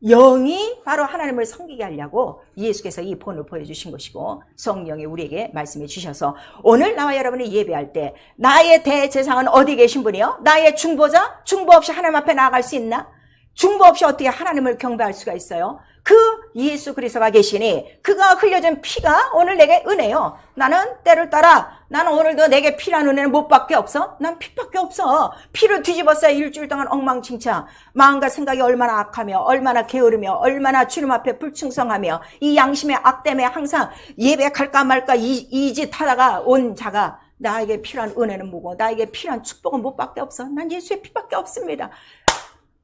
영이 바로 하나님을 섬기게 하려고 예수께서 이 본을 보여주신 것이고 성령이 우리에게 말씀해 주셔서 오늘 나와 여러분이 예배할 때 나의 대제사장은 어디 계신 분이요? 나의 중보자? 중보 없이 하나님 앞에 나아갈 수 있나? 중보 없이 어떻게 하나님을 경배할 수가 있어요? 그 예수 그리스도가 계시니 그가 흘려준 피가 오늘 내게 은혜요. 나는 때를 따라 나는 오늘도 내게 피란 은혜는 못밖에 없어? 난 피밖에 없어. 피를 뒤집었어야 일주일 동안 엉망진창. 마음과 생각이 얼마나 악하며 얼마나 게으르며 얼마나 주님 앞에 불충성하며 이 양심의 악 때문에 항상 예배 갈까 말까 이 짓 하다가 온 자가 나에게 필요한 은혜는 뭐고 나에게 필요한 축복은 못밖에 없어. 난 예수의 피밖에 없습니다.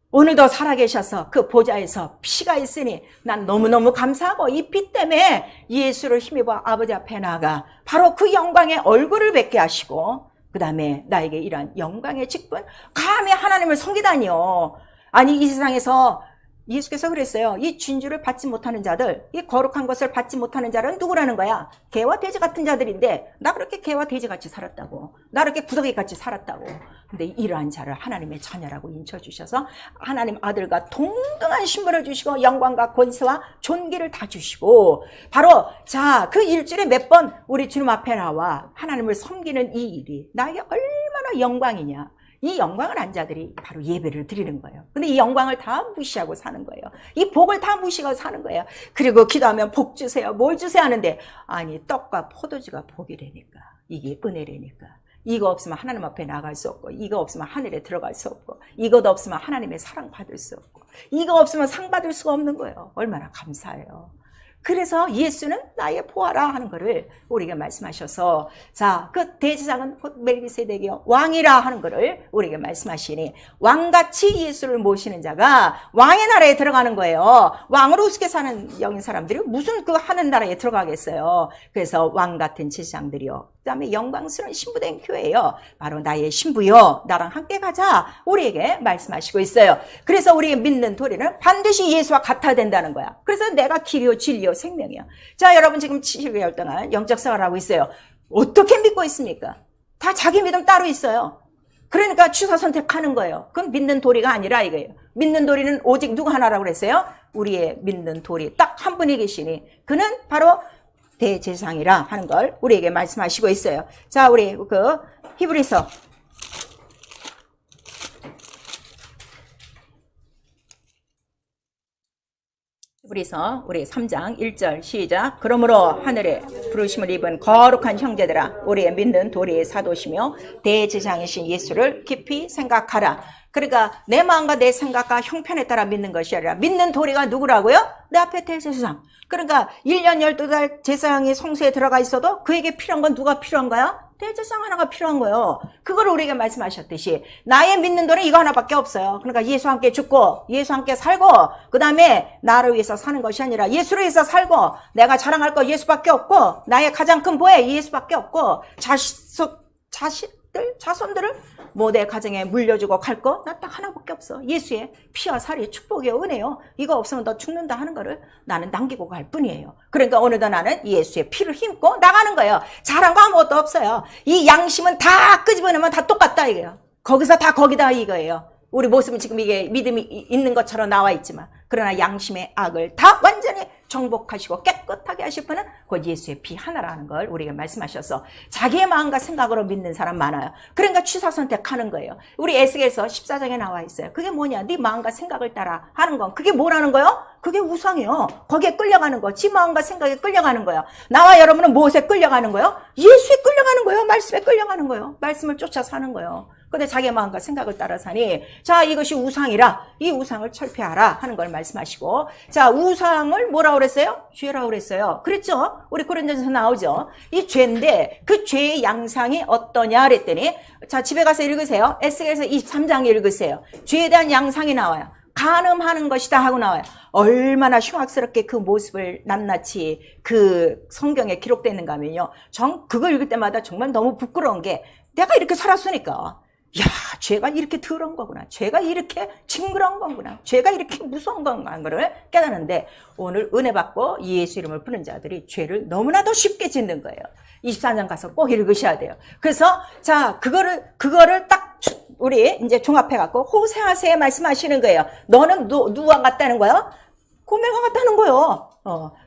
오늘도 살아계셔서 그 보좌에서 피가 있으니 난 너무너무 감사하고 이 피 때문에 예수를 힘입어 아버지 앞에 나아가 바로 그 영광의 얼굴을 뵙게 하시고 그 다음에 나에게 이러한 영광의 직분 감히 하나님을 섬기다니요. 아니 이 세상에서 예수께서 그랬어요. 이 진주를 받지 못하는 자들, 이 거룩한 것을 받지 못하는 자는 누구라는 거야? 개와 돼지 같은 자들인데 나 그렇게 개와 돼지같이 살았다고. 나 그렇게 구더기같이 살았다고. 근데 이러한 자를 하나님의 자녀라고 인쳐주셔서 하나님 아들과 동등한 신분을 주시고 영광과 권세와 존귀를 다 주시고 바로 자, 그 일주일에 몇 번 우리 주님 앞에 나와 하나님을 섬기는 이 일이 나에게 얼마나 영광이냐. 이 영광을 안 자들이 바로 예배를 드리는 거예요. 근데 이 영광을 다 무시하고 사는 거예요. 이 복을 다 무시하고 사는 거예요. 그리고 기도하면 복 주세요. 뭘 주세요 하는데 아니 떡과 포도주가 복이라니까. 이게 은혜라니까. 이거 없으면 하나님 앞에 나갈 수 없고 이거 없으면 하늘에 들어갈 수 없고 이것 없으면 하나님의 사랑 받을 수 없고 이거 없으면 상 받을 수가 없는 거예요. 얼마나 감사해요. 그래서 예수는 나의 보아라 하는 거를 우리에게 말씀하셔서 자, 그 대제사장은 멜기세덱이요 왕이라 하는 거를 우리에게 말씀하시니 왕같이 예수를 모시는 자가 왕의 나라에 들어가는 거예요. 왕으로 우습게 사는 영인 사람들이 무슨 그 하는 나라에 들어가겠어요. 그래서 왕 같은 제사장들이요. 그 다음에 영광스러운 신부된 교회예요. 바로 나의 신부요. 나랑 함께 가자. 우리에게 말씀하시고 있어요. 그래서 우리 믿는 도리는 반드시 예수와 같아야 된다는 거야. 그래서 내가 길이요 진리요 생명이요. 자, 여러분 지금 7개월 동안 영적 생활을 하고 있어요. 어떻게 믿고 있습니까? 다 자기 믿음 따로 있어요. 그러니까 취사 선택하는 거예요. 그건 믿는 도리가 아니라 이거예요. 믿는 도리는 오직 누구 하나라고 그랬어요? 우리의 믿는 도리 딱 한 분이 계시니 그는 바로 대제사장이라 하는 걸 우리에게 말씀하시고 있어요. 자, 우리 그 히브리서 우리 3장 1절 시작. 그러므로 하늘에 부르심을 입은 거룩한 형제들아 우리의 믿는 도리의 사도시며 대제사장이신 예수를 깊이 생각하라. 그러니까 내 마음과 내 생각과 형편에 따라 믿는 것이 아니라 믿는 도리가 누구라고요? 내 앞에 대제사장. 그러니까 1년 12달 제사장이 성소에 들어가 있어도 그에게 필요한 건 누가 필요한 거야? 대제사장 하나가 필요한 거예요. 그걸 우리에게 말씀하셨듯이 나의 믿는 도리는 이거 하나밖에 없어요. 그러니까 예수와 함께 죽고 예수와 함께 살고 그 다음에 나를 위해서 사는 것이 아니라 예수를 위해서 살고 내가 자랑할 거 예수밖에 없고 나의 가장 큰 보혜 예수밖에 없고 자손들을 뭐 내 가정에 물려주고 갈 거 나 딱 하나밖에 없어. 예수의 피와 살이 축복이요 은혜요. 이거 없으면 너 죽는다 하는 거를 나는 남기고 갈 뿐이에요. 그러니까 오늘도 나는 예수의 피를 힘고 나가는 거예요. 잘한 거 아무것도 없어요. 이 양심은 다 끄집어내면 다 똑같다 이거예요. 거기서 다 거기다 이거예요. 우리 모습은 지금 이게 믿음이 있는 것처럼 나와 있지만 그러나 양심의 악을 다 완전히 정복하시고 깨끗하게 하실 분은 곧 예수의 피 하나라는 걸 우리에게 말씀하셔서 자기의 마음과 생각으로 믿는 사람 많아요. 그러니까 취사 선택하는 거예요. 우리 에스겔서 14장에 나와 있어요. 그게 뭐냐? 네 마음과 생각을 따라 하는 건 그게 뭐라는 거요? 그게 우상이에요. 거기에 끌려가는 거. 지 마음과 생각에 끌려가는 거예요. 나와 여러분은 무엇에 끌려가는 거예요? 예수에 끌려가는 거예요. 말씀에 끌려가는 거예요. 말씀을 쫓아 사는 거예요. 근데 자기 마음과 생각을 따라 사니 자 이것이 우상이라 이 우상을 철폐하라 하는 걸 말씀하시고 자 우상을 뭐라고 그랬어요? 죄라고 그랬어요. 그랬죠? 우리 고린도전서 나오죠. 이 죄인데 그 죄의 양상이 어떠냐 그랬더니 자 집에 가서 읽으세요. 에스겔서 23장 읽으세요. 죄에 대한 양상이 나와요. 간음하는 것이다 하고 나와요. 얼마나 흉악스럽게 그 모습을 낱낱이 그 성경에 기록되어 있는가 하면요. 그걸 읽을 때마다 정말 너무 부끄러운 게 내가 이렇게 살았으니까 야, 죄가 이렇게 더러운 거구나. 죄가 이렇게 징그러운 거구나. 죄가 이렇게 무서운 건가 하는 거를 깨닫는데 오늘 은혜 받고 예수 이름을 부르는 자들이 죄를 너무나도 쉽게 짓는 거예요. 24장 가서 꼭 읽으셔야 돼요. 그래서 자, 그거를 딱 우리 이제 종합해 갖고 호세아서에 말씀하시는 거예요. 너는 누구와 같다는 거예요? 고멜과 같다는 거예요.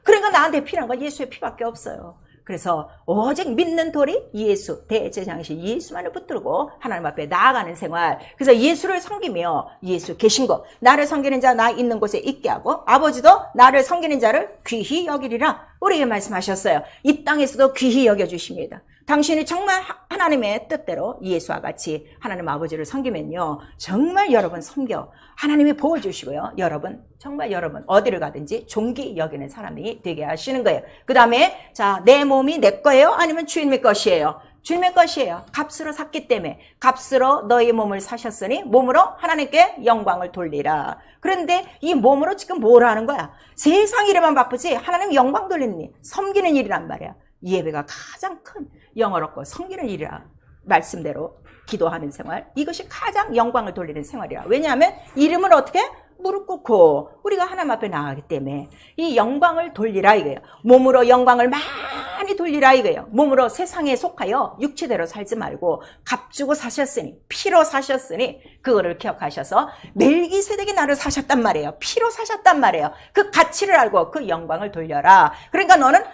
그러니까 나한테 필요한 건 예수의 피밖에 없어요. 그래서 오직 믿는 돌이 예수, 대제장이신 예수만을 붙들고 하나님 앞에 나아가는 생활. 그래서 예수를 섬기며 예수 계신 곳, 나를 섬기는 자 나 있는 곳에 있게 하고 아버지도 나를 섬기는 자를 귀히 여기리라 우리에게 말씀하셨어요. 이 땅에서도 귀히 여겨주십니다. 당신이 정말 하나님의 뜻대로 예수와 같이 하나님 아버지를 섬기면요, 정말 여러분 섬겨 하나님이 복을 주시고요, 여러분 정말 여러분 어디를 가든지 존귀 여기는 사람이 되게 하시는 거예요. 그 다음에 자, 내 몸이 내 거예요? 아니면 주님의 것이에요? 주님의 것이에요. 값으로 샀기 때문에 값으로 너희 몸을 사셨으니 몸으로 하나님께 영광을 돌리라. 그런데 이 몸으로 지금 뭘 하는 거야? 세상 일에만 바쁘지 하나님 영광 돌리는 일, 섬기는 일이란 말이야. 이 예배가 가장 큰 영어롭고 섬기는 일이라 말씀대로 기도하는 생활, 이것이 가장 영광을 돌리는 생활이라. 왜냐하면 이름을 어떻게? 무릎 꿇고 우리가 하나님 앞에 나가기 때문에 이 영광을 돌리라 이거예요. 몸으로 영광을 많이 돌리라 이거예요. 몸으로 세상에 속하여 육체대로 살지 말고 값주고 사셨으니, 피로 사셨으니 그거를 기억하셔서 멜기세덱이 나를 사셨단 말이에요. 피로 사셨단 말이에요. 그 가치를 알고 그 영광을 돌려라. 그러니까 너는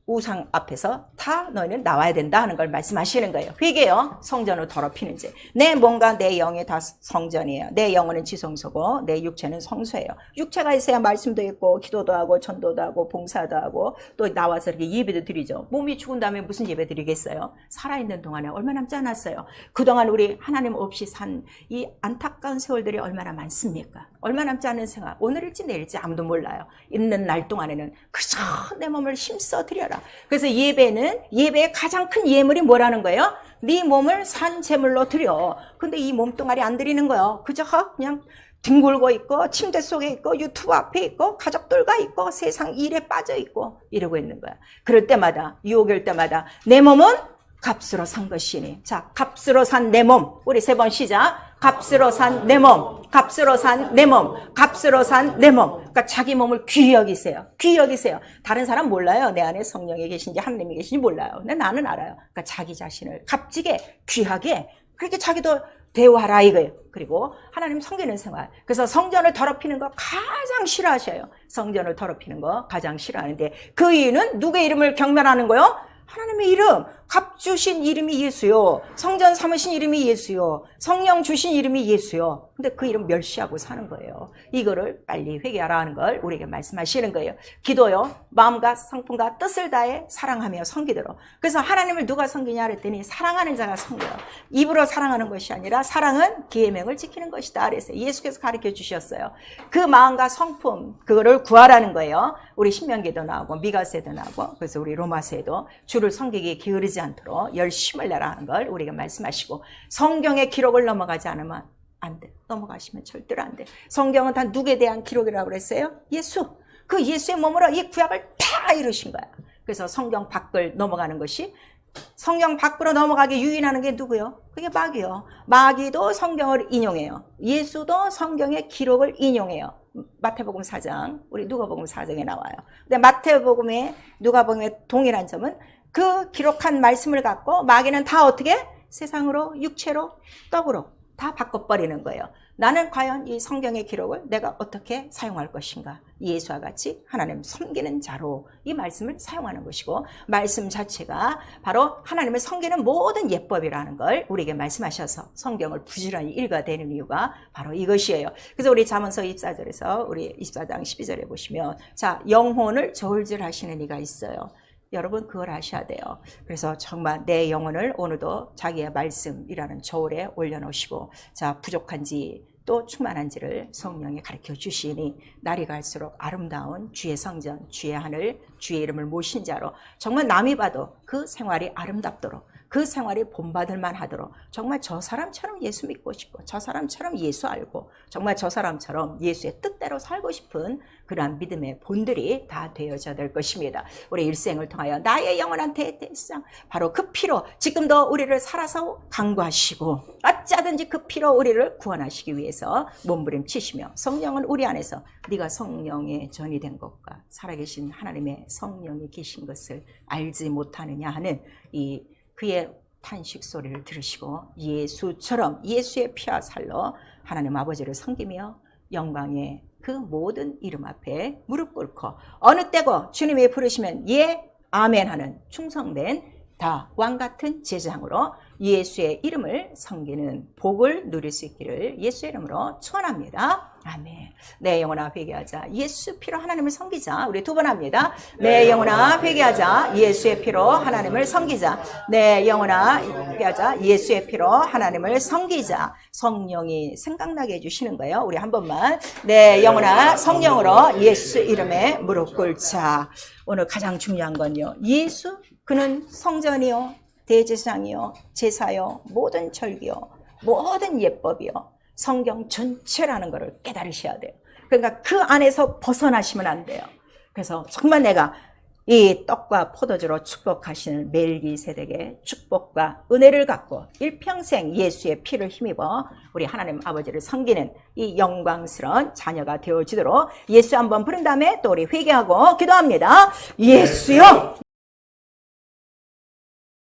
우상 앞에서 다 너희는 나와야 된다 하는 걸 말씀하시는 거예요. 회개요. 성전을 더럽히는 죄. 내 몸과 내 영이 다 성전이에요. 내 영혼은 지성소고 내 육체는 성소예요. 육체가 있어야 말씀도 있고 기도도 하고 전도도 하고 봉사도 하고 또 나와서 이렇게 예배도 드리죠. 몸이 죽은 다음에 무슨 예배 드리겠어요? 살아있는 동안에 얼마 남지 않았어요. 그동안 우리 하나님 없이 산 이 안타까운 세월들이 얼마나 많습니까? 얼마 남지 않은 생활, 오늘일지 내일일지 아무도 몰라요. 있는 날 동안에는 그저 내 몸을 힘써 드려라. 그래서 예배의 가장 큰 예물이 뭐라는 거예요? 네 몸을 산 제물로 드려. 근데 이 몸뚱아리 안 드리는 거예요. 그저 그냥 뒹굴고 있고 침대 속에 있고 유튜브 앞에 있고 가족들과 있고 세상 일에 빠져 있고 이러고 있는 거야. 그럴 때마다 유혹이 올 때마다 내 몸은 값으로 산 것이니. 자, 값으로 산 내 몸. 우리 3번 시작. 값으로 산 내 몸. 값으로 산 내 몸. 값으로 산 내 몸. 그러니까 자기 몸을 귀히 여기세요. 귀히 여기세요. 다른 사람 몰라요. 내 안에 성령이 계신지 하나님이 계신지 몰라요. 근데 나는 알아요. 그러니까 자기 자신을 값지게 귀하게 그렇게 자기도 대우하라 이거예요. 그리고 하나님 섬기는 생활. 그래서 성전을 더럽히는 거 가장 싫어하셔요. 성전을 더럽히는 거 가장 싫어하는데 그 이유는 누구의 이름을 경멸하는 거요? 하나님의 이름, 값 주신 이름이 예수요. 성전 삼으신 이름이 예수요. 성령 주신 이름이 예수요. 근데 그 이름 멸시하고 사는 거예요. 이거를 빨리 회개하라 하는 걸 우리에게 말씀하시는 거예요. 기도요. 마음과 성품과 뜻을 다해 사랑하며 섬기도록. 그래서 하나님을 누가 섬기냐 그랬더니 사랑하는 자가 섬겨요. 입으로 사랑하는 것이 아니라 사랑은 계명을 지키는 것이다 그랬어요. 예수께서 가르쳐 주셨어요. 그 마음과 성품, 그거를 구하라는 거예요. 우리 신명기도 나오고 미가서에도 나오고 그래서 우리 로마서에도 주를 섬기기에 게으르지 않도록 열심을 내라 하는 걸 우리가 말씀하시고 성경의 기록을 넘어가지 않으면 안 돼. 넘어가시면 절대로 안 돼. 성경은 다 누구에 대한 기록이라고 그랬어요? 예수. 그 예수의 몸으로 이 구약을 다 이루신 거야. 그래서 성경 밖을 넘어가는 것이 성경 밖으로 넘어가게 유인하는 게 누구요? 그게 마귀요. 마귀도 성경을 인용해요. 예수도 성경의 기록을 인용해요. 마태복음 4장, 우리 누가복음 4장에 나와요. 근데 마태복음에 누가복음의 동일한 점은 그 기록한 말씀을 갖고 마귀는 다 어떻게? 세상으로, 육체로, 떡으로 다 바꿔버리는 거예요. 나는 과연 이 성경의 기록을 내가 어떻게 사용할 것인가? 예수와 같이 하나님 섬기는 자로 이 말씀을 사용하는 것이고 말씀 자체가 바로 하나님을 섬기는 모든 예법이라는 걸 우리에게 말씀하셔서 성경을 부지런히 읽어야 되는 이유가 바로 이것이에요. 그래서 우리 잠언서 24절에서 우리 24장 12절에 보시면 자, 영혼을 저울질하시는 이가 있어요. 여러분 그걸 아셔야 돼요. 그래서 정말 내 영혼을 오늘도 자기의 말씀이라는 저울에 올려놓으시고 자, 부족한지 또 충만한지를 성령이 가르쳐 주시니 날이 갈수록 아름다운 주의 성전, 주의 하늘, 주의 이름을 모신 자로 정말 남이 봐도 그 생활이 아름답도록 그 생활이 본받을 만하도록 정말 저 사람처럼 예수 믿고 싶고 저 사람처럼 예수 알고 정말 저 사람처럼 예수의 뜻대로 살고 싶은 그러한 믿음의 본들이 다 되어져야 될 것입니다. 우리 일생을 통하여 나의 영원한 대대상 바로 그 피로 지금도 우리를 살아서 강구하시고 어찌하든지 그 피로 우리를 구원하시기 위해서 몸부림치시며 성령은 우리 안에서 네가 성령의 전이 된 것과 살아계신 하나님의 성령이 계신 것을 알지 못하느냐 하는 이 그의 탄식 소리를 들으시고 예수처럼 예수의 피와 살로 하나님 아버지를 섬기며 영광의 그 모든 이름 앞에 무릎 꿇고 어느 때고 주님이 부르시면 예 아멘 하는 충성된 다 왕같은 제장으로 예수의 이름을 섬기는 복을 누릴 수 있기를 예수의 이름으로 축원합니다. 아멘. 내 영혼아 회개하자. 예수 피로 하나님을 섬기자. 우리 두 번 합니다. 내 영혼아 회개하자. 예수의 피로 하나님을 섬기자. 내 영혼아 회개하자. 예수의 피로 하나님을 섬기자. 성령이 생각나게 해주시는 거예요. 우리 한 번만. 내 영혼아 성령으로 예수 이름에 무릎 꿇자. 오늘 가장 중요한 건요. 예수 그는 성전이요 대제사장이요 제사요 모든 절기요 모든 예법이요 성경 전체라는 것을 깨달으셔야 돼요. 그러니까 그 안에서 벗어나시면 안 돼요. 그래서 정말 내가 이 떡과 포도주로 축복하시는 멜기세덱의 축복과 은혜를 갖고 일평생 예수의 피를 힘입어 우리 하나님 아버지를 섬기는 이 영광스러운 자녀가 되어지도록 예수 한번 부른 다음에 또 우리 회개하고 기도합니다. 예수여